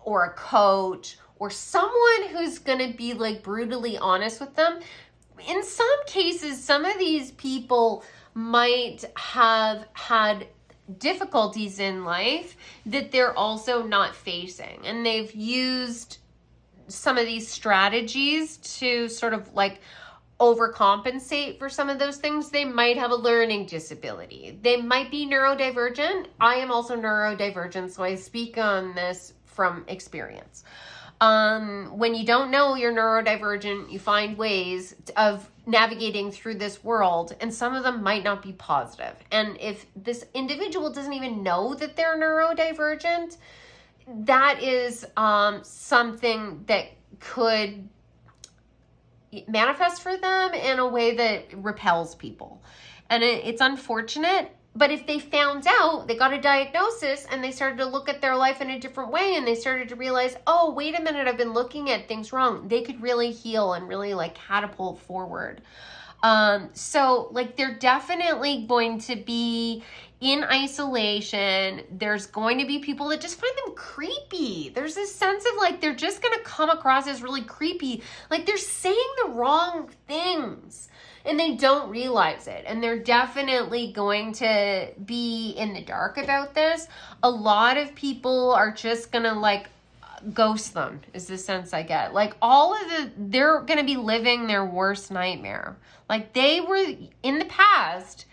or a coach or someone who's going to be like brutally honest with them. In some cases, some of these people might have had difficulties in life that they're also not facing, and they've used some of these strategies to sort of like overcompensate for some of those things. They might have a learning disability. They might be neurodivergent. I am also neurodivergent, so I speak on this from experience. When you don't know you're neurodivergent, you find ways of navigating through this world, and some of them might not be positive. And if this individual doesn't even know that they're neurodivergent, that is something that could manifest for them in a way that repels people. And it's unfortunate, but if they found out, they got a diagnosis and they started to look at their life in a different way, and they started to realize, oh, wait a minute, I've been looking at things wrong, they could really heal and really like catapult forward. So like, they're definitely going to be in isolation. There's going to be people that just find them creepy. There's this sense of like, they're just going to come across as really creepy. Like, they're saying the wrong things and they don't realize it. And they're definitely going to be in the dark about this. A lot of people are just going to like ghost them, is the sense I get. Like, they're going to be living their worst nightmare. Like, they were in the past,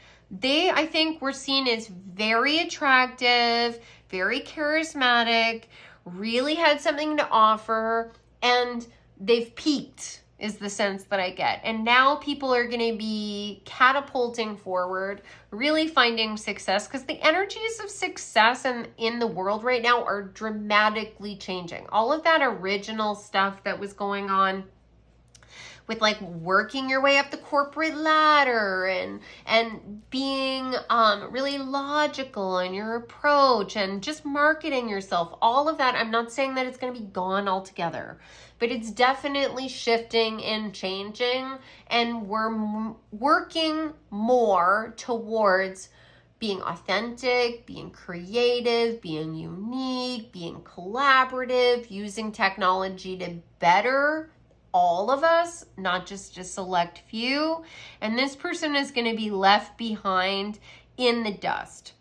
I think, were seen as very attractive, very charismatic, really had something to offer, and they've peaked, is the sense that I get. And now people are going to be catapulting forward, really finding success, because the energies of success in the world right now are dramatically changing. All of that original stuff that was going on with like working your way up the corporate ladder and being really logical in your approach and just marketing yourself, all of that, I'm not saying that it's going to be gone altogether, but it's definitely shifting and changing, and we're working more towards being authentic, being creative, being unique, being collaborative, using technology to better all of us, not just a select few. And this person is going to be left behind in the dust.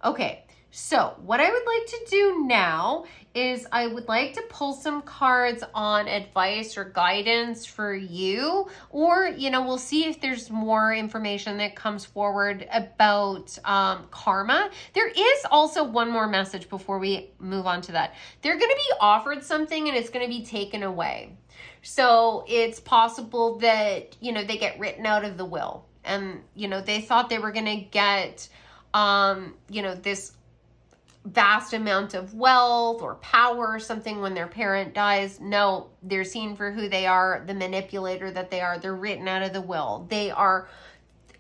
Okay, so what I would like to do now is I would like to pull some cards on advice or guidance for you, or, we'll see if there's more information that comes forward about karma. There is also one more message before we move on to that. They're going to be offered something and it's going to be taken away. So it's possible that, they get written out of the will, and, they thought they were going to get, this vast amount of wealth or power or something when their parent dies. No, they're seen for who they are, the manipulator that they are. They're written out of the will. They are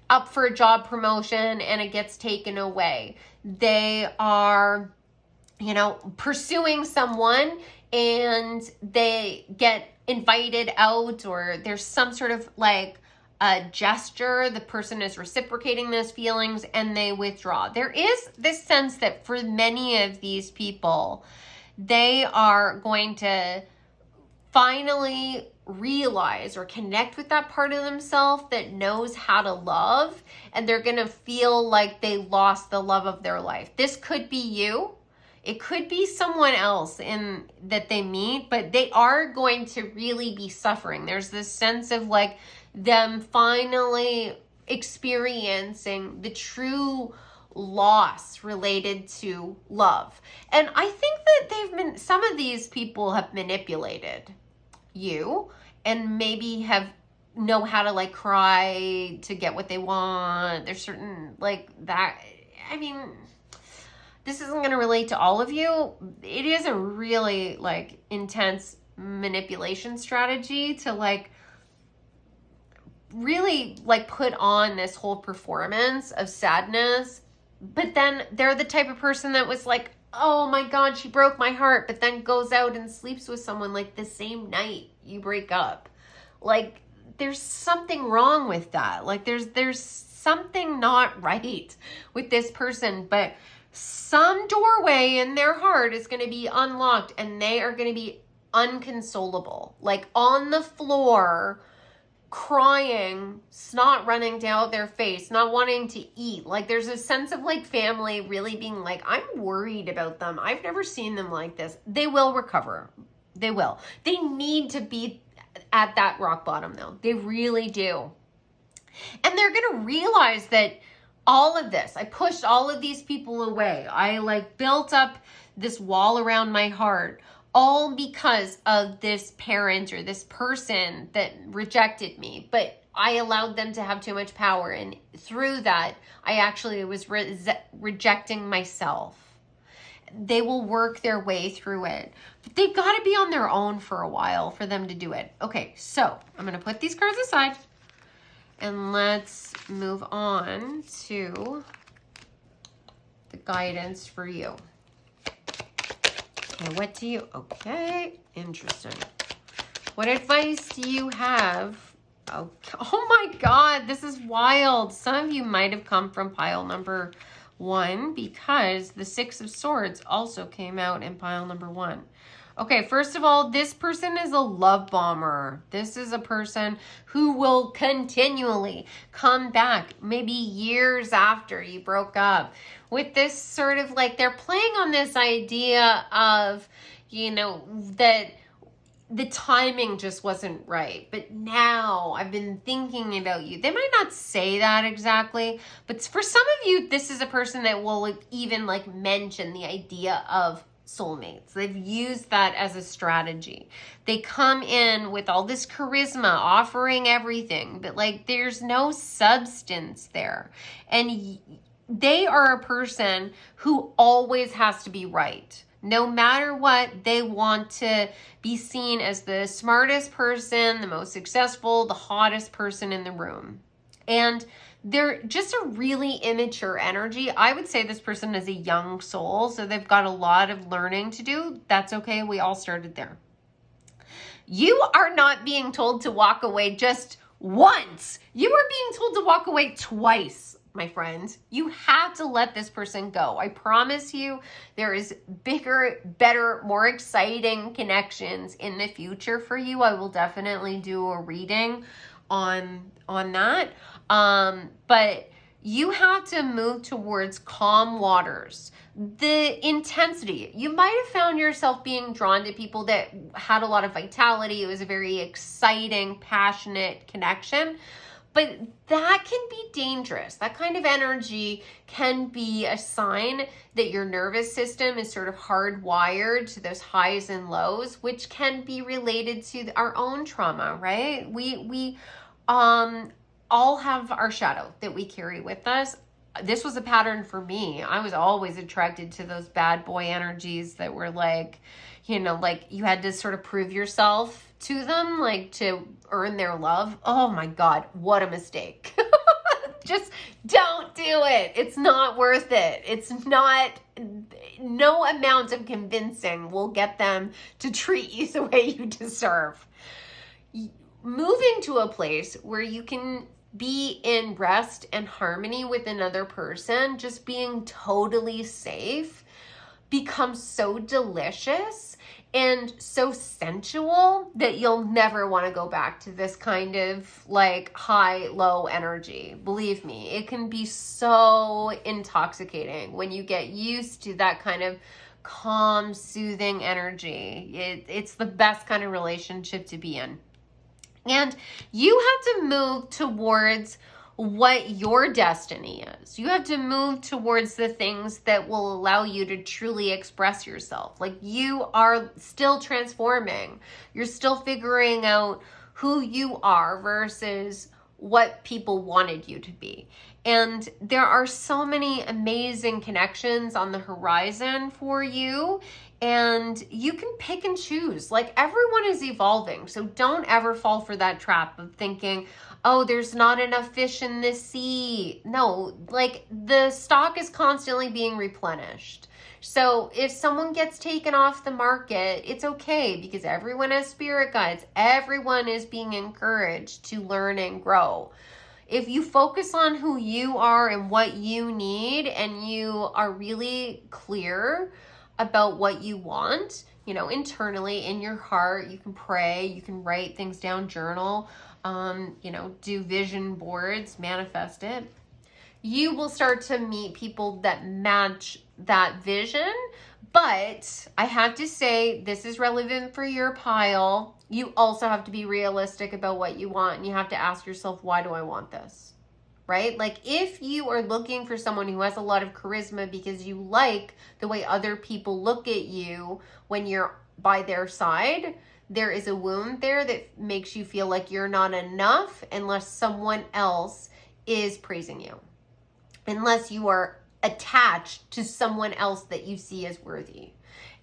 up for a job promotion and it gets taken away. They are, pursuing someone and they get invited out, or there's some sort of like a gesture, the person is reciprocating those feelings and they withdraw. There is this sense that for many of these people, they are going to finally realize or connect with that part of themselves that knows how to love, and they're going to feel like they lost the love of their life. This could be you. It could be someone else that they meet, but they are going to really be suffering. There's this sense of like them finally experiencing the true loss related to love. And I think that some of these people have manipulated you and maybe have know how to like cry to get what they want. There's certain like that. I mean, this isn't going to relate to all of you. It is a really like intense manipulation strategy to like really like put on this whole performance of sadness. But then they're the type of person that was like, oh my God, she broke my heart, but then goes out and sleeps with someone like the same night you break up. Like, there's something wrong with that. Like, there's something not right with this person, but some doorway in their heart is going to be unlocked and they are going to be unconsolable, like on the floor, crying, snot running down their face, not wanting to eat. Like there's a sense of like family really being like, I'm worried about them. I've never seen them like this. They will recover. They will. They need to be at that rock bottom though. They really do. And they're going to realize that all of this, I pushed all of these people away. I like built up this wall around my heart, all because of this parent or this person that rejected me. But I allowed them to have too much power. And through that, I actually was rejecting myself. They will work their way through it. But they've got to be on their own for a while for them to do it. Okay, so I'm going to put these cards aside. And let's move on to the guidance for you. Okay, what do you... Okay, interesting. What advice do you have? Oh my God, this is wild. Some of you might have come from pile number 1 because the 6 of Swords also came out in pile number 1. Okay, first of all, this person is a love bomber. This is a person who will continually come back, maybe years after you broke up, with this sort of like, they're playing on this idea of, you know, that the timing just wasn't right. But now I've been thinking about you. They might not say that exactly, but for some of you, this is a person that will even like mention the idea of soulmates. They've used that as a strategy. They come in with all this charisma, offering everything, but like there's no substance there. And they are a person who always has to be right. No matter what, they want to be seen as the smartest person, the most successful, the hottest person in the room. And they're just a really immature energy. I would say this person is a young soul, so they've got a lot of learning to do. That's okay. We all started there. You are not being told to walk away just once. You are being told to walk away twice, my friend. You have to let this person go. I promise you there is bigger, better, more exciting connections in the future for you. I will definitely do a reading on that. But you have to move towards calm waters. The intensity, you might have found yourself being drawn to people that had a lot of vitality. It was a very exciting, passionate connection, but that can be dangerous. That kind of energy can be a sign that your nervous system is sort of hardwired to those highs and lows, which can be related to our own trauma, right? We all have our shadow that we carry with us. This was a pattern for me. I was always attracted to those bad boy energies that were like, you know, like you had to sort of prove yourself to them, like to earn their love. Oh my God, what a mistake. Just don't do it. It's not worth it. It's not, no amount of convincing will get them to treat you the way you deserve. Moving to a place where you can be in rest and harmony with another person, just being totally safe, becomes so delicious and so sensual that you'll never want to go back to this kind of like high-low energy. Believe me, it can be so intoxicating when you get used to that kind of calm, soothing energy. It's the best kind of relationship to be in. And you have to move towards what your destiny is. You have to move towards the things that will allow you to truly express yourself. Like, you are still transforming. You're still figuring out who you are versus what people wanted you to be. And there are so many amazing connections on the horizon for you, and you can pick and choose. Like, everyone is evolving, so don't ever fall for that trap of thinking, oh, there's not enough fish in this sea. No, like, the stock is constantly being replenished. So if someone gets taken off the market, it's okay, because everyone has spirit guides. Everyone is being encouraged to learn and grow. If you focus on who you are and what you need, and you are really clear about what you want, you know, internally in your heart, you can pray, you can write things down, journal, you know, do vision boards, manifest it. You will start to meet people that match that vision. But I have to say, this is relevant for your pile. You also have to be realistic about what you want, and you have to ask yourself, why do I want this? Right? Like, if you are looking for someone who has a lot of charisma because you like the way other people look at you when you're by their side, there is a wound there that makes you feel like you're not enough unless someone else is praising you. Unless you are attached to someone else that you see as worthy.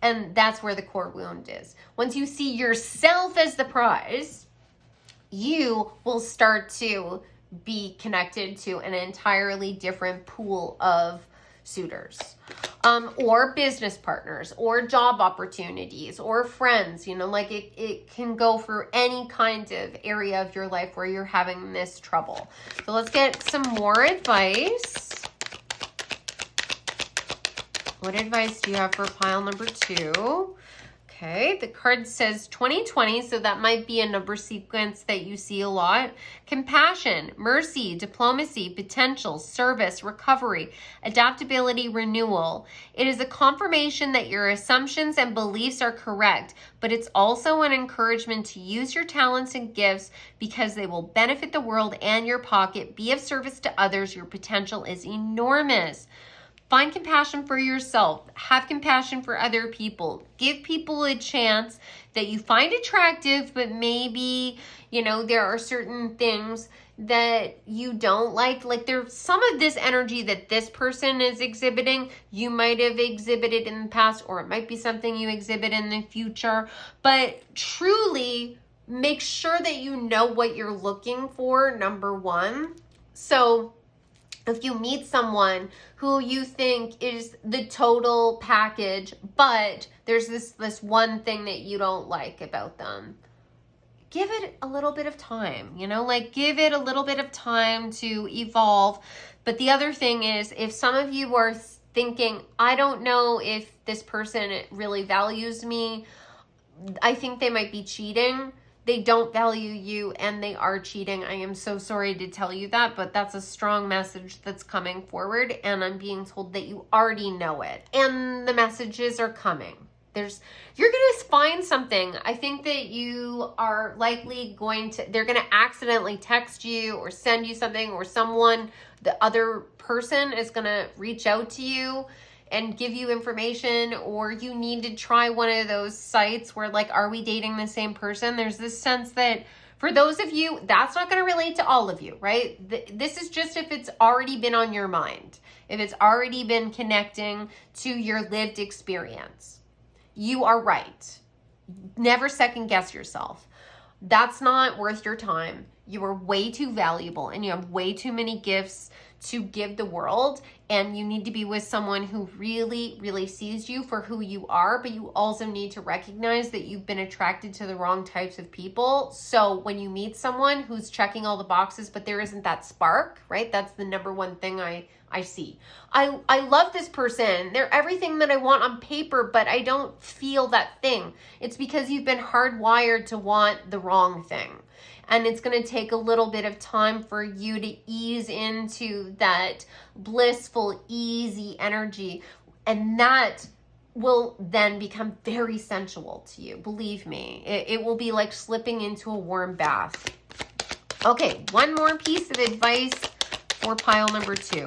And that's where the core wound is. Once you see yourself as the prize, you will start to be connected to an entirely different pool of suitors, or business partners, or job opportunities, or friends. You know, like, it can go for any kind of area of your life where you're having this trouble. So let's get some more advice. What advice do you have for pile number 2? Okay, the card says 2020, so that might be a number sequence that you see a lot. Compassion, mercy, diplomacy, potential, service, recovery, adaptability, renewal. It is a confirmation that your assumptions and beliefs are correct, but it's also an encouragement to use your talents and gifts because they will benefit the world and your pocket. Be of service to others. Your potential is enormous. Find compassion for yourself. Have compassion for other people. Give people a chance that you find attractive, but maybe, you know, there are certain things that you don't like. Like, there's some of this energy that this person is exhibiting, you might have exhibited in the past, or it might be something you exhibit in the future. But truly, make sure that you know what you're looking for, number one. So if you meet someone who you think is the total package, but there's this one thing that you don't like about them, give it a little bit of time, you know, like, give it a little bit of time to evolve. But the other thing is, if some of you are thinking, I don't know if this person really values me, I think they might be cheating. They don't value you, and they are cheating. I am so sorry to tell you that, but that's a strong message that's coming forward, and I'm being told that you already know it, and the messages are coming. You're going to find something. I think that you are likely they're going to accidentally text you or send you something, or the other person is going to reach out to you and give you information, or you need to try one of those sites where, like, are we dating the same person? There's this sense that for those of you, that's not going to relate to all of you, right? This is just if it's already been on your mind, if it's already been connecting to your lived experience. You are right. Never second guess yourself. That's not worth your time. You are way too valuable, and you have way too many gifts to give the world, and you need to be with someone who really, really sees you for who you are, but you also need to recognize that you've been attracted to the wrong types of people. So when you meet someone who's checking all the boxes, but there isn't that spark, right? That's the number one thing I see. I love this person. They're everything that I want on paper, but I don't feel that thing. It's because you've been hardwired to want the wrong thing. And it's going to take a little bit of time for you to ease into that blissful, easy energy. And that will then become very sensual to you. Believe me, it will be like slipping into a warm bath. Okay, one more piece of advice for pile number 2.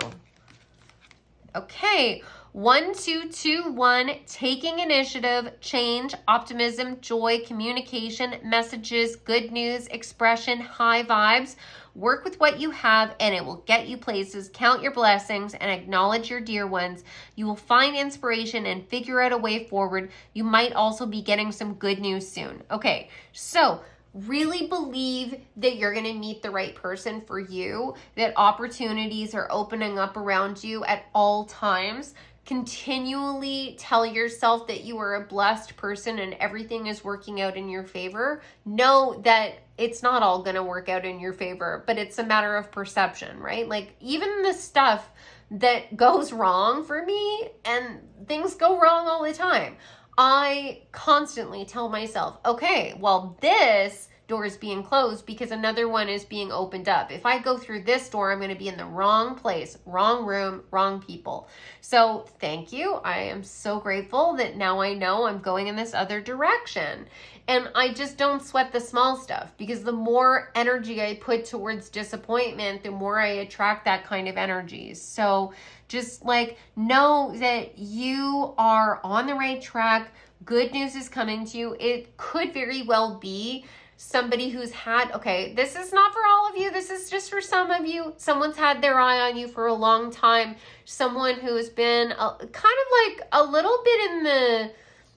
Okay, 1, 2, 2, 1, taking initiative, change, optimism, joy, communication, messages, good news, expression, high vibes. Work with what you have and it will get you places. Count your blessings and acknowledge your dear ones. You will find inspiration and figure out a way forward. You might also be getting some good news soon. Okay, so really believe that you're going to meet the right person for you, that opportunities are opening up around you at all times. Continually tell yourself that you are a blessed person and everything is working out in your favor. Know that it's not all going to work out in your favor, but it's a matter of perception, right? Like even the stuff that goes wrong for me, and things go wrong all the time, I constantly tell myself, okay, well, this door is being closed because another one is being opened up. If I go through this door, I'm going to be in the wrong place, wrong room, wrong people. So thank you. I am so grateful that now I know I'm going in this other direction. And I just don't sweat the small stuff, because the more energy I put towards disappointment, the more I attract that kind of energy. So just like know that you are on the right track. Good news is coming to you. It could very well be somebody who's had, okay, this is not for all of you. This is just for some of you. Someone's had their eye on you for a long time. Someone who has been kind of like a little bit in the,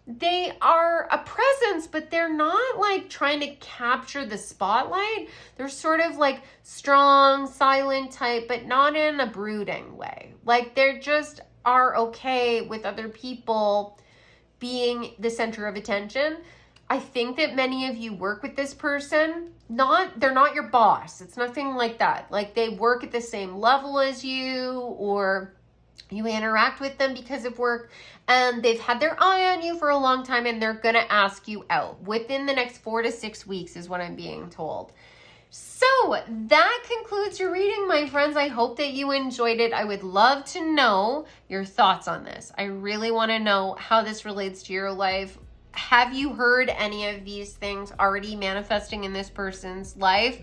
they are a presence, but they're not like trying to capture the spotlight. They're sort of like strong, silent type, but not in a brooding way. Like they're just are okay with other people being the center of attention. I think that many of you work with this person. They're not your boss. It's nothing like that. Like they work at the same level as you, or you interact with them because of work, and they've had their eye on you for a long time, and they're going to ask you out within the next 4 to 6 weeks is what I'm being told. So that concludes your reading, my friends. I hope that you enjoyed it. I would love to know your thoughts on this. I really want to know how this relates to your life. Have you heard any of these things already manifesting in this person's life?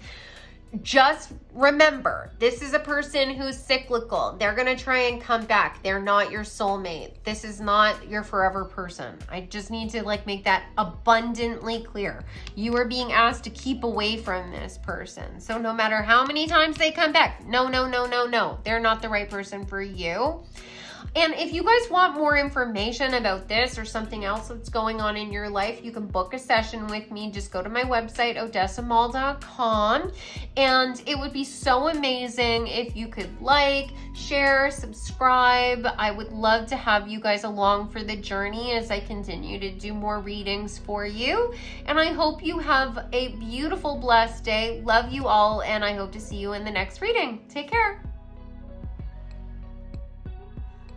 Just remember, this is a person who's cyclical. They're going to try and come back. They're not your soulmate. This is not your forever person. I just need to make that abundantly clear. You are being asked to keep away from this person. So no matter how many times they come back, no. They're not the right person for you. And if you guys want more information about this or something else that's going on in your life, you can book a session with me. Just go to my website, odessamall.com. And it would be so amazing if you could share, subscribe. I would love to have you guys along for the journey as I continue to do more readings for you. And I hope you have a beautiful, blessed day. Love you all, and I hope to see you in the next reading. Take care.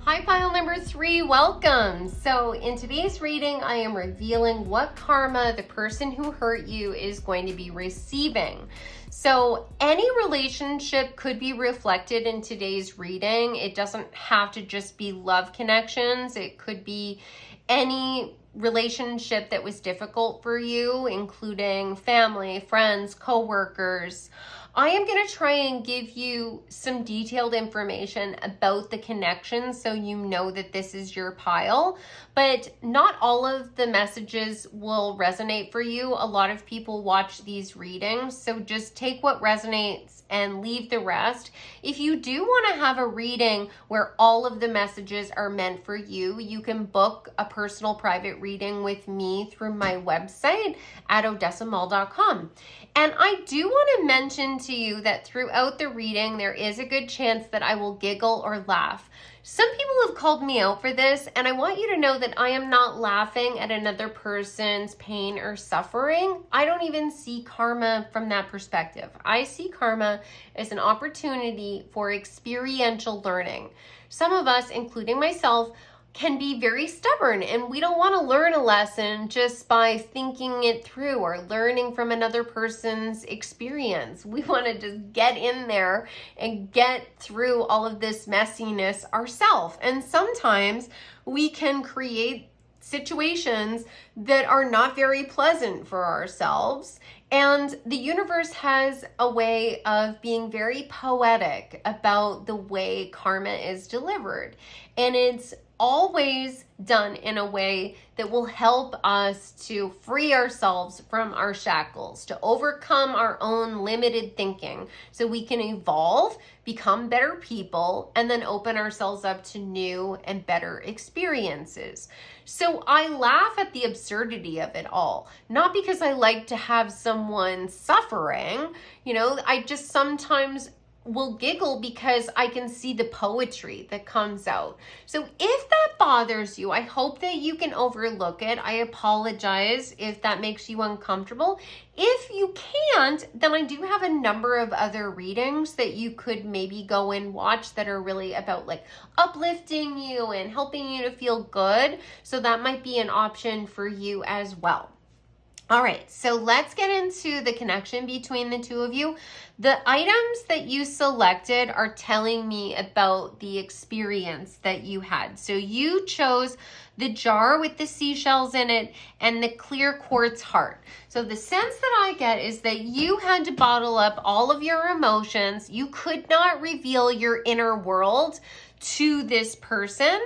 Hi, pile number 3, welcome. So in today's reading, I am revealing what karma the person who hurt you is going to be receiving. So any relationship could be reflected in today's reading. It doesn't have to just be love connections. It could be any relationship that was difficult for you, including family, friends, coworkers. I am going to try and give you some detailed information about the connections so you know that this is your pile, but not all of the messages will resonate for you. A lot of people watch these readings, so just take what resonates and leave the rest. If you do want to have a reading where all of the messages are meant for you, you can book a personal private reading with me through my website at odessamall.com. And I do want to mention to you that throughout the reading, there is a good chance that I will giggle or laugh. Some people have called me out for this, and I want you to know that I am not laughing at another person's pain or suffering. I don't even see karma from that perspective. I see karma as an opportunity for experiential learning. Some of us, including myself, can be very stubborn, and we don't want to learn a lesson just by thinking it through or learning from another person's experience. We want to just get in there and get through all of this messiness ourselves. And sometimes we can create situations that are not very pleasant for ourselves. And the universe has a way of being very poetic about the way karma is delivered. And it's always done in a way that will help us to free ourselves from our shackles, to overcome our own limited thinking so we can evolve, become better people, and then open ourselves up to new and better experiences. So I laugh at the absurdity of it all, not because I like to have someone suffering, I just sometimes will giggle because I can see the poetry that comes out. So if that bothers you, I hope that you can overlook it. I apologize if that makes you uncomfortable. If you can't, then I do have a number of other readings that you could maybe go and watch that are really about like uplifting you and helping you to feel good. So that might be an option for you as well. All right, so let's get into the connection between the two of you. The items that you selected are telling me about the experience that you had. So you chose the jar with the seashells in it and the clear quartz heart. So the sense that I get is that you had to bottle up all of your emotions. You could not reveal your inner world to this person.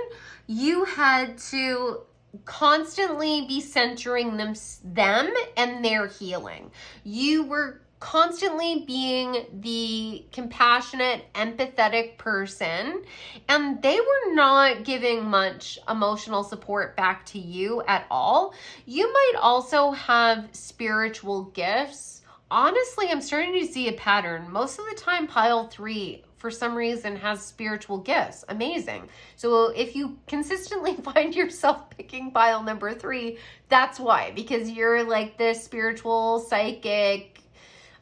You had to constantly be centering them and their healing. You were constantly being the compassionate, empathetic person, and they were not giving much emotional support back to you at all. You might also have spiritual gifts. Honestly, I'm starting to see a pattern. Most of the time, pile 3 for some reason has spiritual gifts. Amazing. So if you consistently find yourself picking pile number 3, that's why, because you're like the spiritual, psychic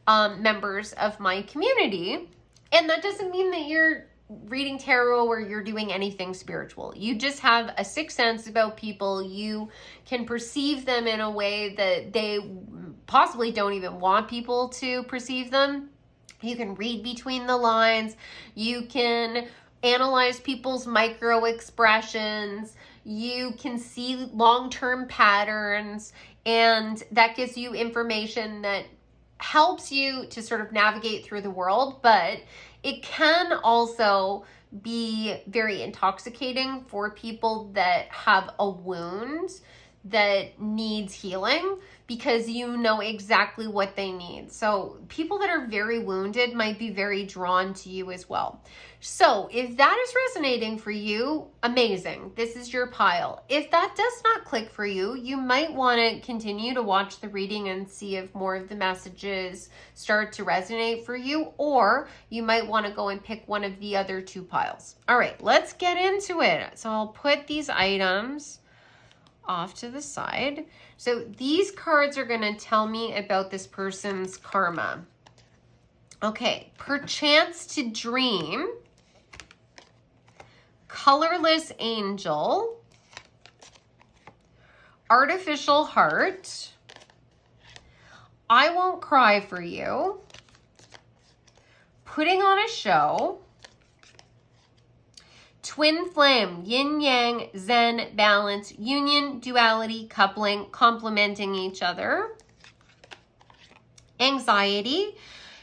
members of my community. And that doesn't mean that you're reading tarot or you're doing anything spiritual. You just have a sixth sense about people. You can perceive them in a way that they possibly don't even want people to perceive them. You can read between the lines. You can analyze people's micro expressions. You can see long-term patterns, and that gives you information that helps you to sort of navigate through the world, but it can also be very intoxicating for people that have a wound that needs healing, because you know exactly what they need. So people that are very wounded might be very drawn to you as well. So if that is resonating for you, amazing. This is your pile. If that does not click for you, you might want to continue to watch the reading and see if more of the messages start to resonate for you, or you might want to go and pick one of the other 2 piles. All right, let's get into it. So I'll put these items off to the side. So these cards are going to tell me about this person's karma. Okay, perchance to dream, colorless angel, artificial heart, I won't cry for you, putting on a show, twin flame, yin yang, zen, balance, union, duality, coupling, complementing each other. Anxiety,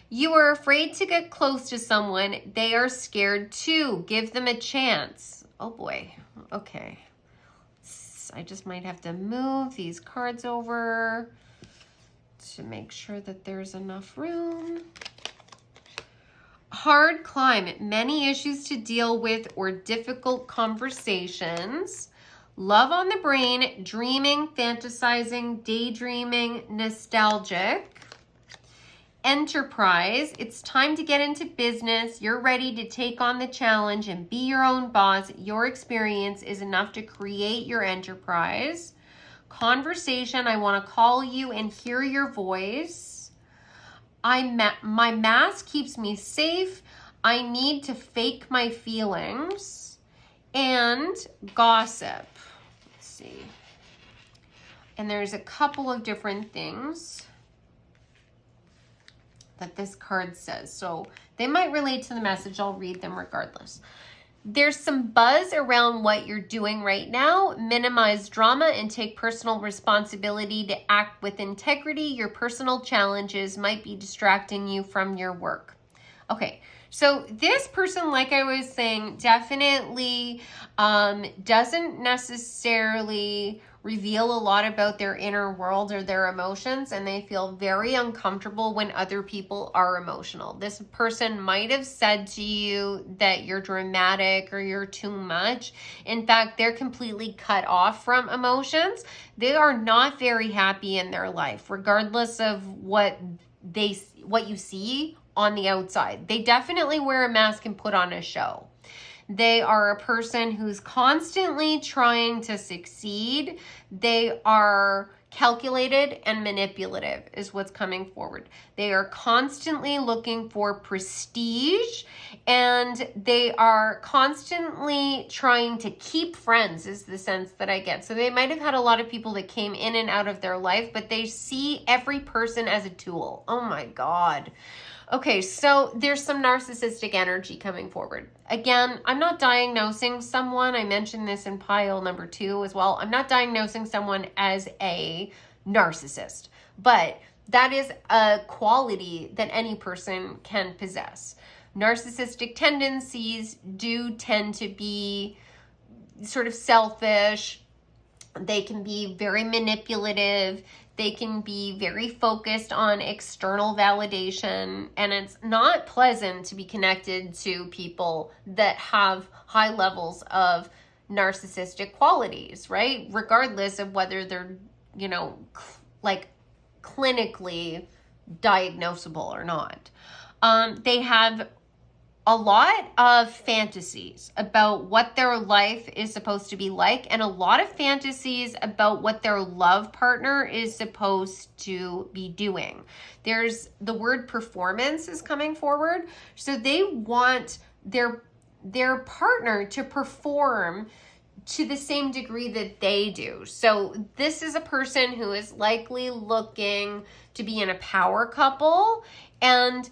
you are afraid to get close to someone. They are scared too. Give them a chance. Oh boy. Okay. I just might have to move these cards over to make sure that there's enough room. Hard climb, many issues to deal with or difficult conversations. Love on the brain, dreaming, fantasizing, daydreaming, nostalgic. Enterprise, it's time to get into business. You're ready to take on the challenge and be your own boss. Your experience is enough to create your enterprise. Conversation, I want to call you and hear your voice. My mask keeps me safe. I need to fake my feelings. And gossip. Let's see. And there's a couple of different things that this card says. So they might relate to the message. I'll read them regardless. There's some buzz around what you're doing right now. Minimize drama and take personal responsibility to act with integrity. Your personal challenges might be distracting you from your work. Okay, so this person, like I was saying, definitely doesn't necessarily reveal a lot about their inner world or their emotions, and they feel very uncomfortable when other people are emotional. This person might have said to you that you're dramatic or you're too much. In fact, they're completely cut off from emotions. They are not very happy in their life, regardless of what you see on the outside. They definitely wear a mask and put on a show. They are a person who's constantly trying to succeed. They are calculated and manipulative is what's coming forward. They are constantly looking for prestige, and they are constantly trying to keep friends is the sense that I get. So they might have had a lot of people that came in and out of their life, but they see every person as a tool. Oh my God. Okay, so there's some narcissistic energy coming forward. Again, I'm not diagnosing someone. I mentioned this in pile number 2 as well. I'm not diagnosing someone as a narcissist, but that is a quality that any person can possess. Narcissistic tendencies do tend to be sort of selfish. They can be very manipulative. They can be very focused on external validation, and it's not pleasant to be connected to people that have high levels of narcissistic qualities, right? Regardless of whether they're, like clinically diagnosable or not. They have a lot of fantasies about what their life is supposed to be like, and a lot of fantasies about what their love partner is supposed to be doing. There's the word performance is coming forward. So they want their partner to perform to the same degree that they do. So this is a person who is likely looking to be in a power couple, and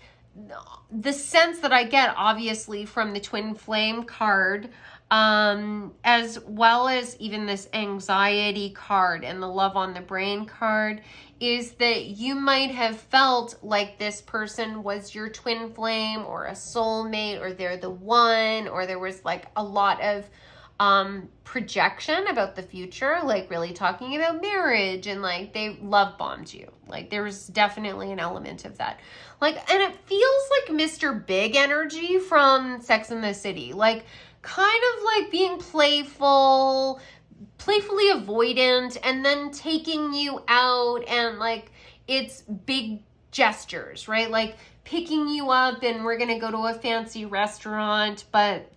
the sense that I get, obviously, from the twin flame card, as well as even this anxiety card and the love on the brain card, is that you might have felt like this person was your twin flame or a soulmate, or they're the one, or there was like a lot of projection about the future, like really talking about marriage, and like they love bombed you. Like there was definitely an element of that. Like, and it feels like Mr. Big energy from Sex and the City, like kind of like being playfully avoidant, and then taking you out, and like it's big gestures, right? Like picking you up and we're gonna go to a fancy restaurant, but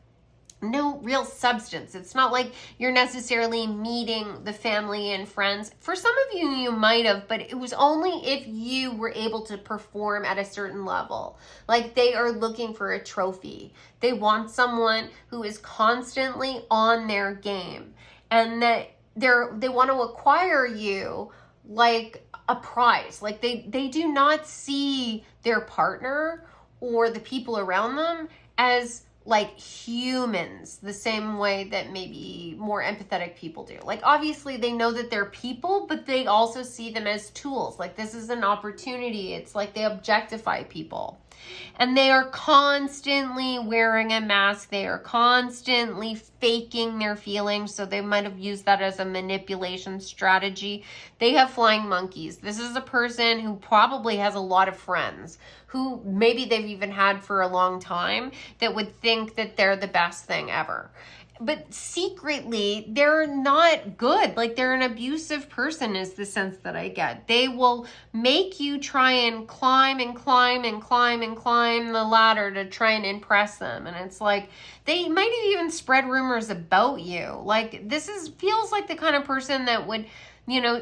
no real substance. It's not like you're necessarily meeting the family and friends. For some of you, you might have, but it was only if you were able to perform at a certain level. Like they are looking for a trophy. They want someone who is constantly on their game, and that they want to acquire you like a prize. Like they do not see their partner or the people around them as like humans, the same way that maybe more empathetic people do. Like obviously they know that they're people, but they also see them as tools. Like this is an opportunity. It's like they objectify people. And they are constantly wearing a mask. They are constantly faking their feelings. So they might have used that as a manipulation strategy. They have flying monkeys. This is a person who probably has a lot of friends, who maybe they've even had for a long time, that would think that they're the best thing ever. But secretly, they're not good. Like they're an abusive person is the sense that I get. They will make you try and climb and climb and climb and climb the ladder to try and impress them. And it's like, they might even spread rumors about you. Like this feels like the kind of person that would,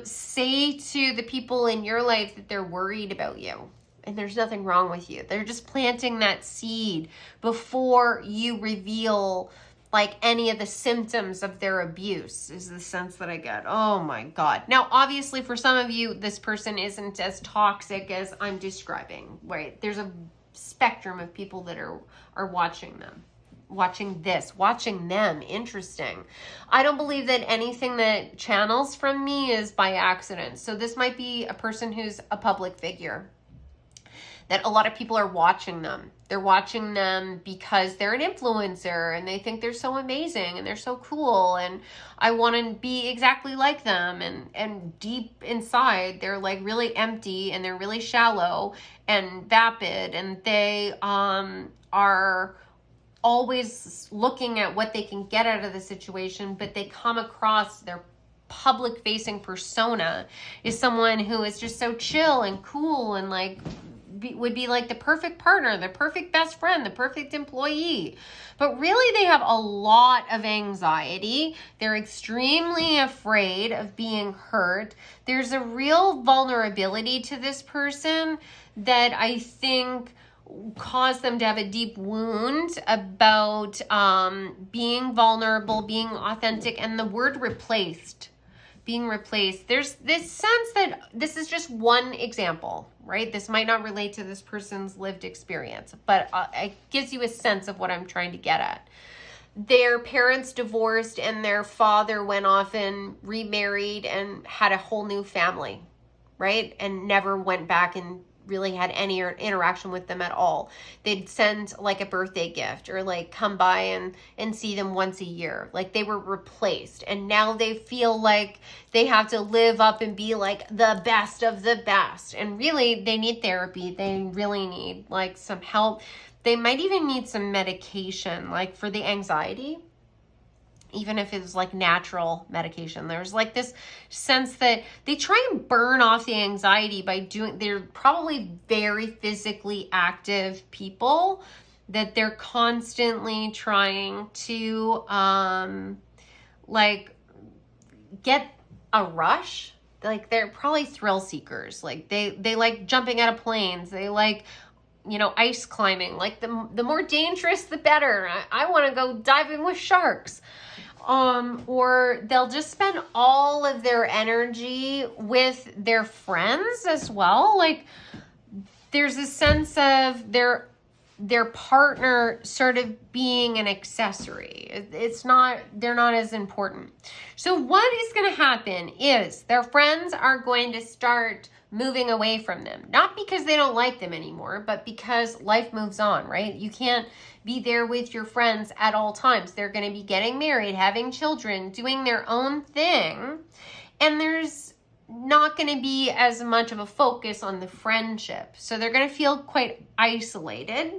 say to the people in your life that they're worried about you. And there's nothing wrong with you. They're just planting that seed before you reveal like any of the symptoms of their abuse is the sense that I get. Oh my God. Now, obviously for some of you, this person isn't as toxic as I'm describing, right? There's a spectrum of people that are watching them. watching them. Interesting. I don't believe that anything that channels from me is by accident. So this might be a person who's a public figure, that a lot of people are watching them. They're watching them because they're an influencer and they think they're so amazing and they're so cool and I want to be exactly like them. And deep inside, they're like really empty and they're really shallow and vapid, and they are always looking at what they can get out of the situation, but they come across their public facing persona is someone who is just so chill and cool and like would be like the perfect partner, the perfect best friend, the perfect employee. But really they have a lot of anxiety. They're extremely afraid of being hurt. There's a real vulnerability to this person that I think caused them to have a deep wound about being vulnerable, being authentic, and the word replaced. Being replaced. There's this sense that this is just one example, right? This might not relate to this person's lived experience, but it gives you a sense of what I'm trying to get at. Their parents divorced and their father went off and remarried and had a whole new family, right? And never went back and really had any interaction with them at all. They'd send like a birthday gift or like come by and see them once a year. Like they were replaced, and now they feel like they have to live up and be like the best of the best. And really they need therapy. They really need like some help. They might even need some medication like for the anxiety. Even if it was like natural medication, there's like this sense that they try and burn off the anxiety by they're probably very physically active people, that they're constantly trying to like get a rush. Like they're probably thrill seekers. Like they like jumping out of planes. They like, you know, ice climbing. Like the more dangerous, the better. I want to go diving with sharks. Or they'll just spend all of their energy with their friends as well. Like there's a sense of their partner sort of being an accessory. They're not as important. So what is going to happen is their friends are going to start moving away from them. Not because they don't like them anymore, but because life moves on, right? You can't be there with your friends at all times. They're going to be getting married, having children, doing their own thing. And there's not going to be as much of a focus on the friendship. So they're going to feel quite isolated.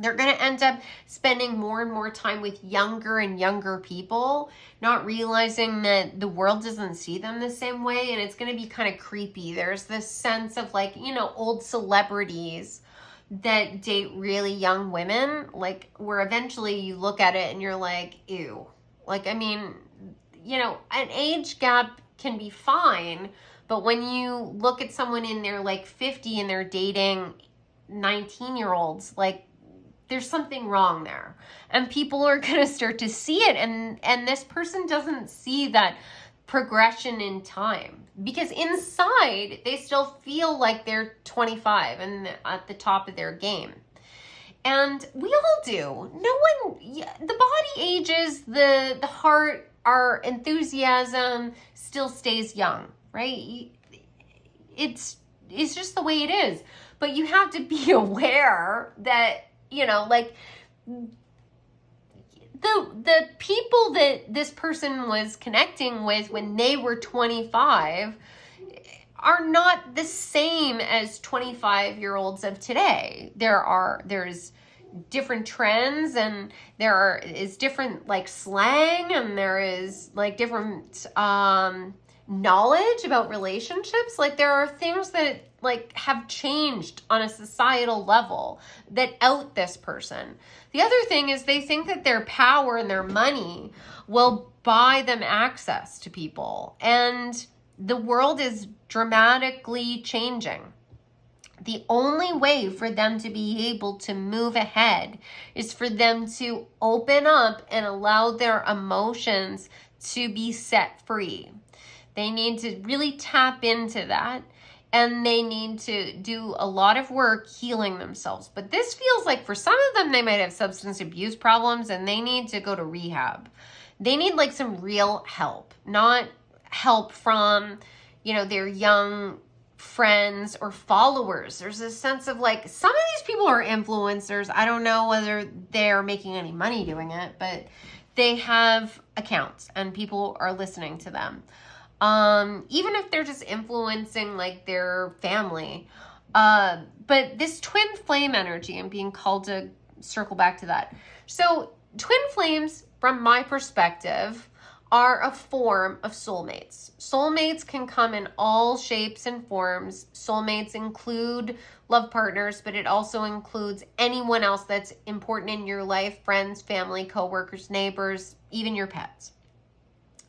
They're going to end up spending more and more time with younger and younger people, not realizing that the world doesn't see them the same way. And it's going to be kind of creepy. There's this sense of like, you know, old celebrities that date really young women, like where eventually you look at it and you're like, ew. Like, I mean, you know, an age gap can be fine, but when you look at someone in their like 50 and they're dating 19-year-olds, like there's something wrong there. And people are going to start to see it. And this person doesn't see that progression in time, because inside they still feel like they're 25 and at the top of their game. And we all do. The body ages, the heart, our enthusiasm still stays young, right? It's just the way it is. But you have to be aware that, you know, like the people that this person was connecting with when they were 25 are not the same as 25-year-olds of today. There's different trends, and there is different like slang, and there is like different knowledge about relationships. Like there are things that like have changed on a societal level that out this person. The other thing is they think that their power and their money will buy them access to people, and the world is dramatically changing. The only way for them to be able to move ahead is for them to open up and allow their emotions to be set free. They need to really tap into that and they need to do a lot of work healing themselves. But this feels like for some of them, they might have substance abuse problems and they need to go to rehab. They need like some real help, not help from, their young friends or followers. There's a sense of like, some of these people are influencers. I don't know whether they're making any money doing it, but they have accounts and people are listening to them. Even if they're just influencing like their family. But this twin flame energy, I'm being called to circle back to that. So twin flames, from my perspective, are a form of soulmates. Soulmates can come in all shapes and forms. Soulmates include love partners, but it also includes anyone else that's important in your life, friends, family, coworkers, neighbors, even your pets.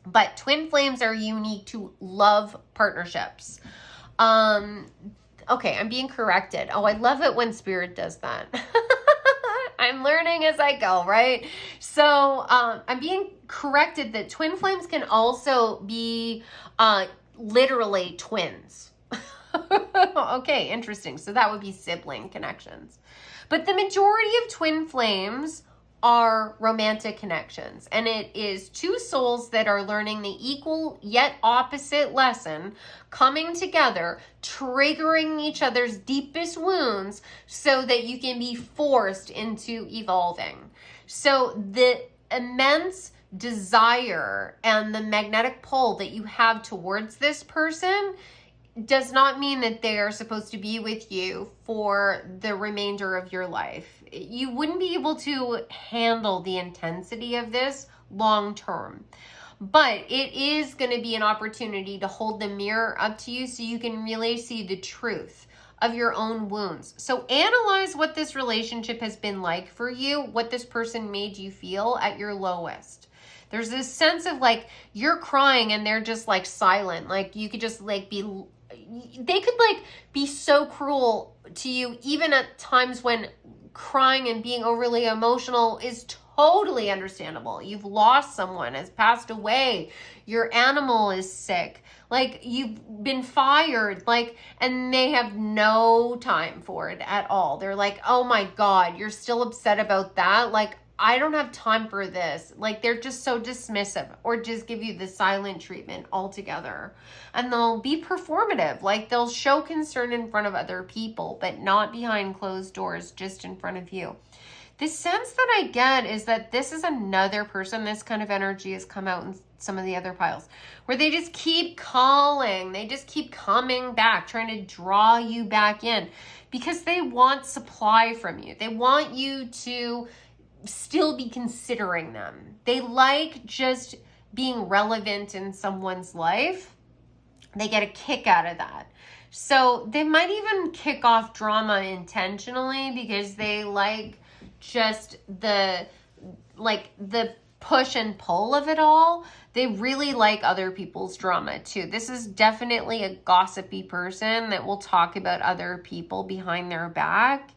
But twin flames are unique to love partnerships. Okay, I'm being corrected. Oh, I love it when spirit does that. I'm learning as I go, right? So I'm being corrected that twin flames can also be literally twins. Okay, interesting. So that would be sibling connections. But the majority of twin flames are romantic connections, and it is two souls that are learning the equal yet opposite lesson, coming together, triggering each other's deepest wounds so that you can be forced into evolving. So the immense desire and the magnetic pull that you have towards this person does not mean that they are supposed to be with you for the remainder of your life. You wouldn't be able to handle the intensity of this long term. But it is going to be an opportunity to hold the mirror up to you so you can really see the truth of your own wounds. So analyze what this relationship has been like for you, what this person made you feel at your lowest. There's this sense of like you're crying and they're just like silent. Like you could just like they could like be so cruel to you even at times when crying and being overly emotional is totally understandable. You've lost someone, has passed away, your animal is sick, like you've been fired, like, and they have no time for it at all. They're like, oh my God, you're still upset about that? Like, I don't have time for this. Like, they're just so dismissive, or just give you the silent treatment altogether. And they'll be performative. Like, they'll show concern in front of other people, but not behind closed doors, just in front of you. The sense that I get is that this is another person, this kind of energy has come out in some of the other piles, where they just keep calling. They just keep coming back, trying to draw you back in because they want supply from you. They want you to still be considering them. They like just being relevant in someone's life. They get a kick out of that. So they might even kick off drama intentionally because they like just the push and pull of it all. They really like other people's drama too. This is definitely a gossipy person that will talk about other people behind their back.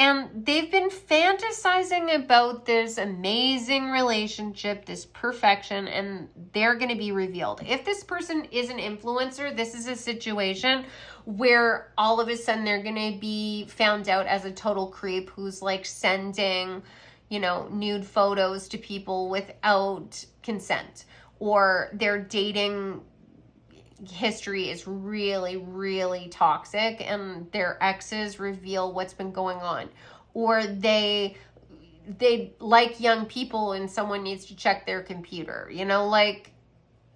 And they've been fantasizing about this amazing relationship, this perfection, and they're going to be revealed. If this person is an influencer, this is a situation where all of a sudden they're going to be found out as a total creep who's like sending, nude photos to people without consent, or their dating history is really, really toxic and their exes reveal what's been going on, or they like young people and someone needs to check their computer, like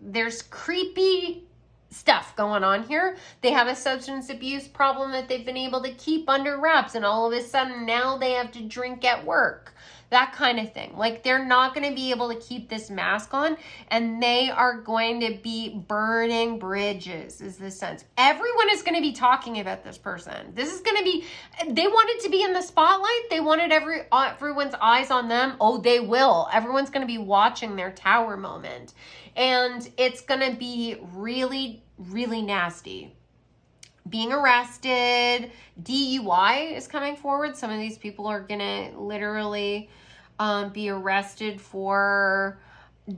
there's creepy stuff going on here. They have a substance abuse problem that they've been able to keep under wraps, and all of a sudden now they have to drink at work. That kind of thing. Like, they're not going to be able to keep this mask on, and they are going to be burning bridges, is the sense. Everyone is going to be talking about this person. This is going to be, they wanted to be in the spotlight. They wanted everyone's eyes on them. Oh, they will. Everyone's going to be watching their tower moment. And it's going to be really, really nasty. Being arrested, DUI is coming forward. Some of these people are going to literally be arrested for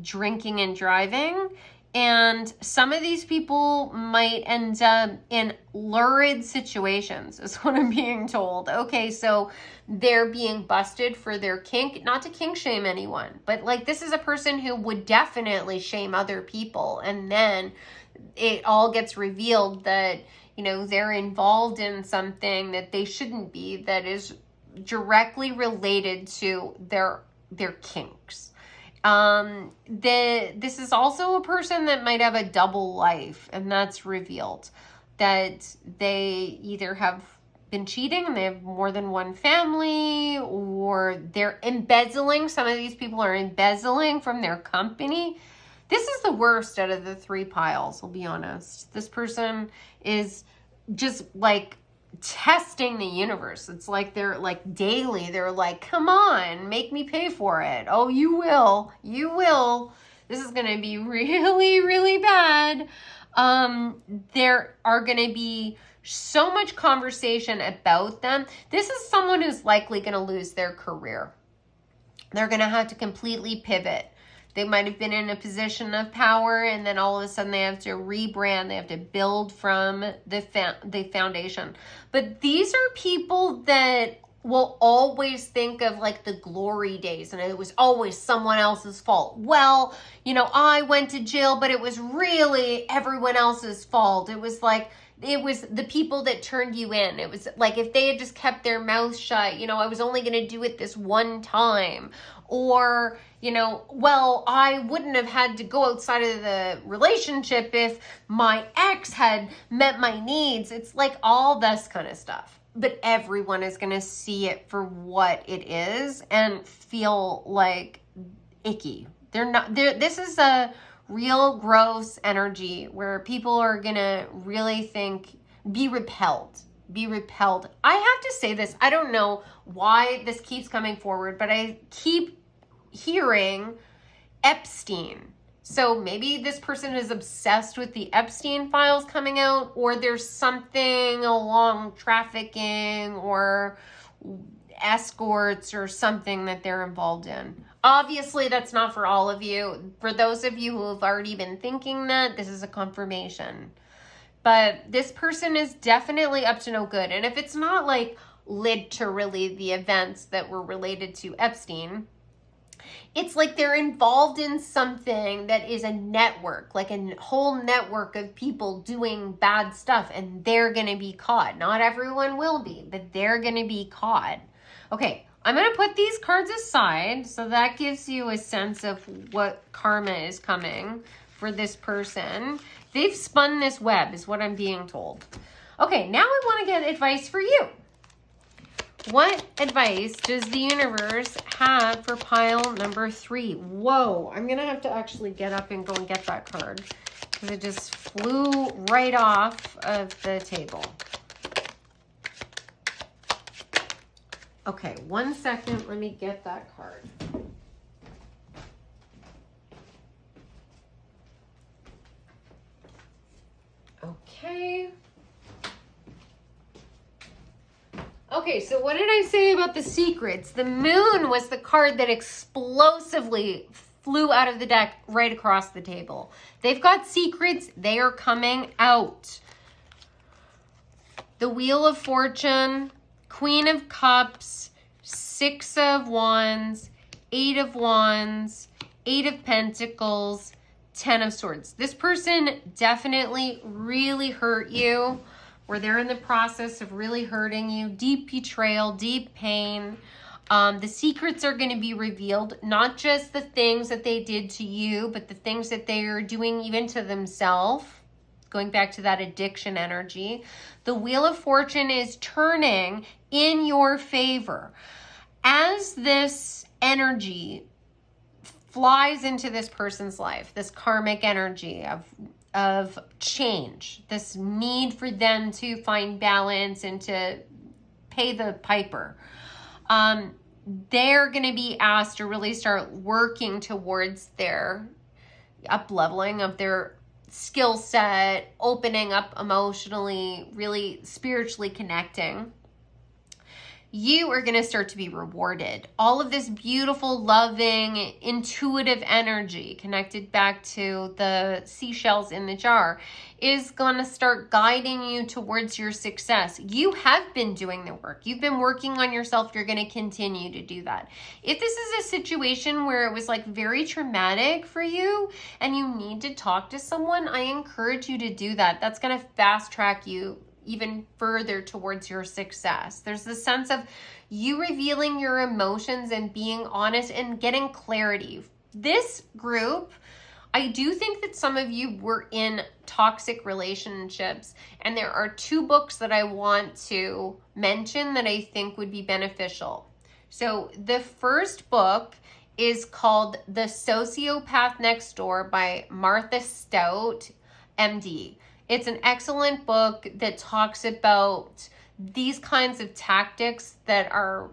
drinking and driving. And some of these people might end up in lurid situations, is what I'm being told. Okay, so they're being busted for their kink, not to kink shame anyone, but like this is a person who would definitely shame other people. And then it all gets revealed that, you know, they're involved in something that they shouldn't be, that is directly related to their kinks. This is also a person that might have a double life, and that's revealed, that they either have been cheating and they have more than one family, or they're embezzling. Some of these people are embezzling from their company. This is the worst out of the three piles, I'll be honest. This person is just like testing the universe. It's like they're like daily, they're like, come on, make me pay for it. Oh, you will. This is going to be really, really bad. There are going to be so much conversation about them. This is someone who's likely going to lose their career. They're going to have to completely pivot. They might have been in a position of power, and then all of a sudden they have to rebrand. They have to build from the foundation. But these are people that will always think of like the glory days, and it was always someone else's fault. Well, you know, I went to jail, but it was really everyone else's fault. It was like, it was the people that turned you in. It was like if they had just kept their mouth shut, you know, I was only going to do it this one time. Or, you know, well, I wouldn't have had to go outside of the relationship if my ex had met my needs. It's like all this kind of stuff. But everyone is going to see it for what it is and feel like icky. This is a real gross energy where people are going to really be repelled. I have to say this. I don't know why this keeps coming forward, but I keep hearing Epstein. So maybe this person is obsessed with the Epstein files coming out, or there's something along trafficking or escorts or something that they're involved in. Obviously, that's not for all of you. For those of you who have already been thinking that, this is a confirmation. But this person is definitely up to no good. And if it's not like literally the events that were related to Epstein, it's like they're involved in something that is a network, like a whole network of people doing bad stuff, and they're going to be caught. Not everyone will be, but they're going to be caught. Okay, I'm going to put these cards aside, so that gives you a sense of what karma is coming for this person. They've spun this web, is what I'm being told. Okay, now I want to get advice for you. What advice does the universe have for pile number 3? Whoa, I'm going to have to actually get up and go and get that card because it just flew right off of the table. Okay, 1 second. Let me get that card. Okay. Okay, so what did I say about the secrets? The moon was the card that explosively flew out of the deck right across the table. They've got secrets. They are coming out. The Wheel of Fortune, Queen of Cups, 6 of Wands, 8 of Wands, 8 of Pentacles, 10 of Swords. This person definitely really hurt you, or they're in the process of really hurting you. Deep betrayal, deep pain. The secrets are going to be revealed, not just the things that they did to you, but the things that they are doing even to themselves. Going back to that addiction energy. The Wheel of Fortune is turning in your favor. As this energy flies into this person's life, this karmic energy of change, this need for them to find balance and to pay the piper, they're going to be asked to really start working towards their up-leveling of their skill set, opening up emotionally, really spiritually connecting. you are going to start to be rewarded. All of this beautiful, loving, intuitive energy connected back to the seashells in the jar is going to start guiding you towards your success. You have been doing the work. You've been working on yourself. You're going to continue to do that. If this is a situation where it was like very traumatic for you and you need to talk to someone, I encourage you to do that. That's going to fast track you even further towards your success. There's this sense of you revealing your emotions and being honest and getting clarity. This group, I do think that some of you were in toxic relationships, and there are 2 books that I want to mention that I think would be beneficial. So the first book is called The Sociopath Next Door by Martha Stout, MD. It's an excellent book that talks about these kinds of tactics that are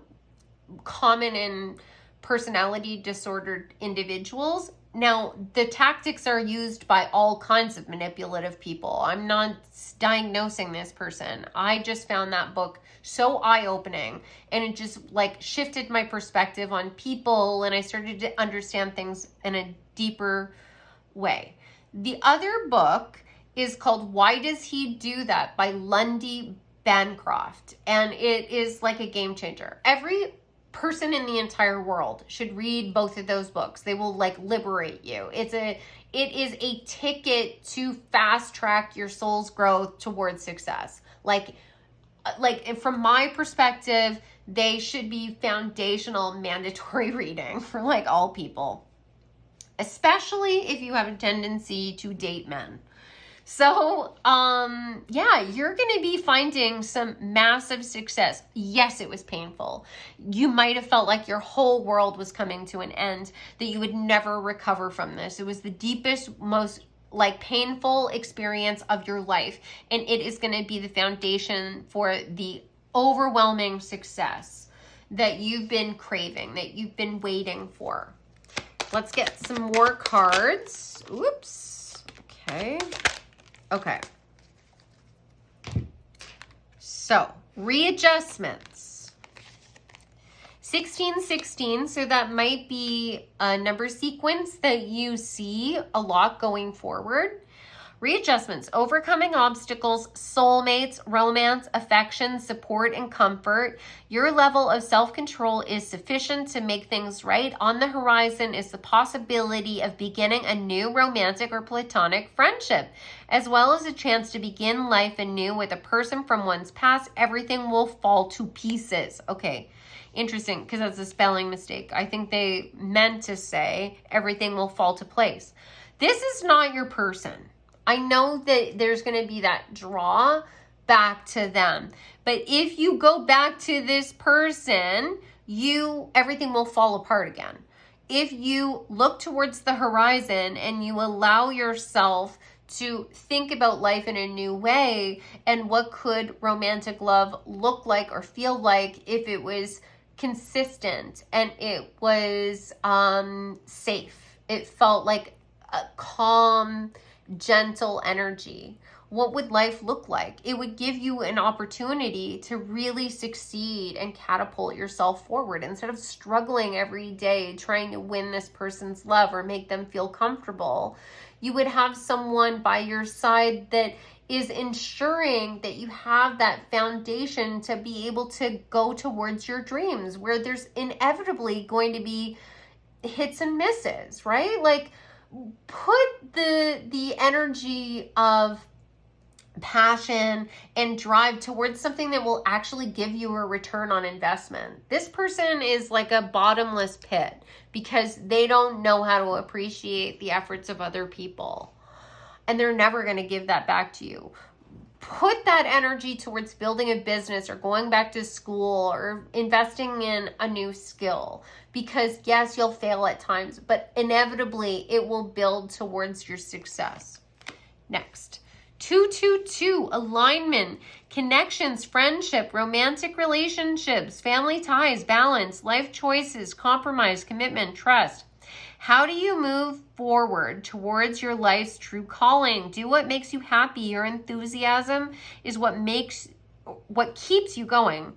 common in personality disordered individuals. Now, the tactics are used by all kinds of manipulative people. I'm not diagnosing this person. I just found that book so eye-opening, and it just like shifted my perspective on people, and I started to understand things in a deeper way. The other book is called Why Does He Do That by Lundy Bancroft, and it is like a game changer. Every person in the entire world should read both of those books. They will like liberate you. It is a ticket to fast track your soul's growth towards success. Like from my perspective, they should be foundational mandatory reading for like all people, especially if you have a tendency to date men. So, yeah, you're going to be finding some massive success. Yes, it was painful. You might have felt like your whole world was coming to an end, that you would never recover from this. It was the deepest, most like painful experience of your life. And it is going to be the foundation for the overwhelming success that you've been craving, that you've been waiting for. Let's get some more cards. Oops. Okay. Okay. So, readjustments. 1616, so that might be a number sequence that you see a lot going forward. Readjustments, overcoming obstacles, soulmates, romance, affection, support, and comfort. Your level of self-control is sufficient to make things right. On the horizon is the possibility of beginning a new romantic or platonic friendship, as well as a chance to begin life anew with a person from one's past. Everything will fall to pieces. Okay, interesting, because that's a spelling mistake. I think they meant to say everything will fall to place. This is not your person. I know that there's going to be that draw back to them. But if you go back to this person, everything will fall apart again. If you look towards the horizon and you allow yourself to think about life in a new way, and what could romantic love look like or feel like if it was consistent and it was safe. It felt like a calm, gentle energy. What would life look like? It would give you an opportunity to really succeed and catapult yourself forward instead of struggling every day trying to win this person's love or make them feel comfortable. You would have someone by your side that is ensuring that you have that foundation to be able to go towards your dreams, where there's inevitably going to be hits and misses, right? Like, put the energy of passion and drive towards something that will actually give you a return on investment. This person is like a bottomless pit because they don't know how to appreciate the efforts of other people, and they're never going to give that back to you. Put that energy towards building a business or going back to school or investing in a new skill, because yes, you'll fail at times, but inevitably it will build towards your success. Next, 222, alignment, connections, friendship, romantic relationships, family ties, balance, life choices, compromise, commitment, trust. How do you move forward towards your life's true calling? Do what makes you happy. Your enthusiasm is what keeps you going.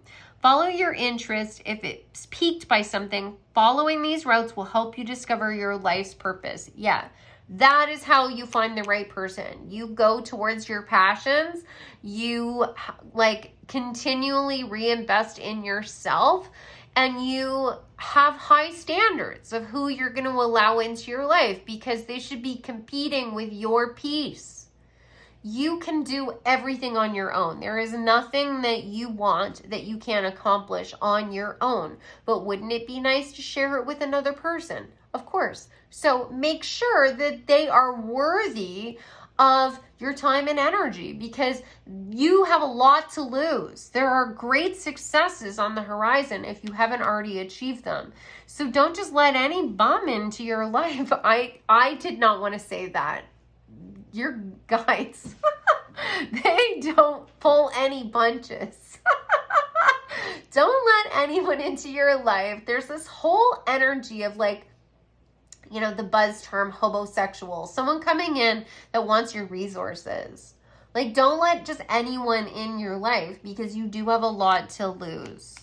Follow your interest. If it's piqued by something, following these routes will help you discover your life's purpose. Yeah, that is how you find the right person. You go towards your passions. You like continually reinvest in yourself, and you have high standards of who you're going to allow into your life, because they should be competing with your peace. You can do everything on your own. There is nothing that you want that you can't accomplish on your own. But wouldn't it be nice to share it with another person? Of course. So make sure that they are worthy of your time and energy, because you have a lot to lose. There are great successes on the horizon if you haven't already achieved them. So don't just let any bum into your life. I did not want to say that. Your guides, they don't pull any punches. Don't let anyone into your life. There's this whole energy of like, you know, the buzz term hobosexual, someone coming in that wants your resources. Like, don't let just anyone in your life, because you do have a lot to lose.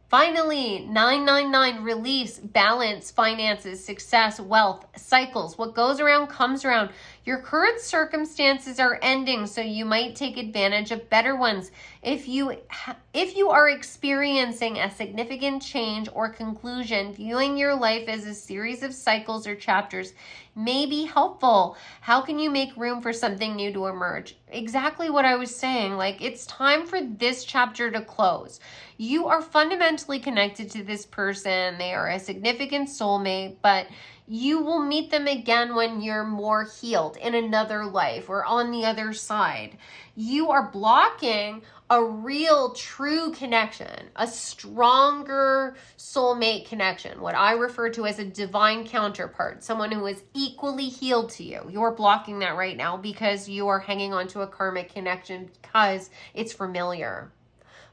Finally, 999, release, balance, finances, success, wealth, cycles. What goes around comes around. Your current circumstances are ending, so you might take advantage of better ones. If you are experiencing a significant change or conclusion, viewing your life as a series of cycles or chapters may be helpful. How can you make room for something new to emerge? Exactly what I was saying. Like, it's time for this chapter to close. You are fundamentally connected to this person. They are a significant soulmate, but you will meet them again when you're more healed in another life or on the other side. You are blocking a real, true connection, a stronger soulmate connection, what I refer to as a divine counterpart, someone who is equally healed to you. You're blocking that right now because you are hanging on to a karmic connection because it's familiar,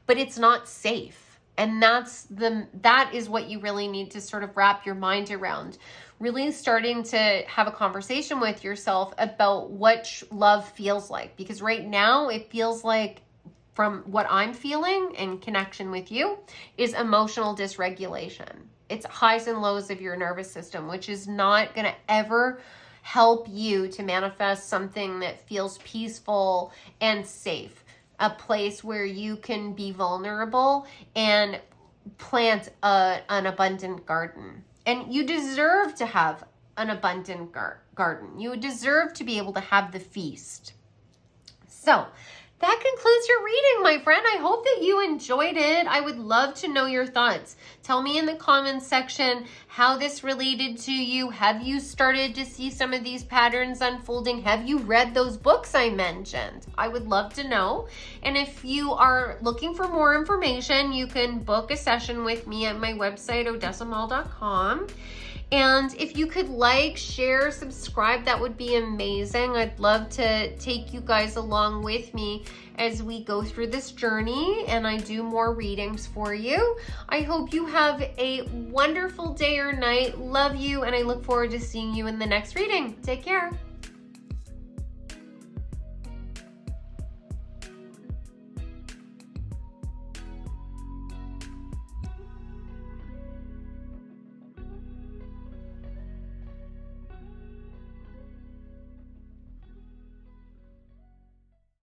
but it's not safe. And that is what you really need to sort of wrap your mind around. Really starting to have a conversation with yourself about what love feels like. Because right now it feels like, from what I'm feeling in connection with you, is emotional dysregulation. It's highs and lows of your nervous system, which is not going to ever help you to manifest something that feels peaceful and safe. A place where you can be vulnerable and plant an abundant garden. And you deserve to have an abundant garden. You deserve to be able to have the feast. So that concludes your reading, my friend. I hope that you enjoyed it. I would love to know your thoughts. Tell me in the comments section how this related to you. Have you started to see some of these patterns unfolding? Have you read those books I mentioned? I would love to know. And if you are looking for more information, you can book a session with me at my website, odessamal.com. And if you could like, share, subscribe, that would be amazing. I'd love to take you guys along with me as we go through this journey and I do more readings for you. I hope you have a wonderful day or night. Love you, and I look forward to seeing you in the next reading. Take care.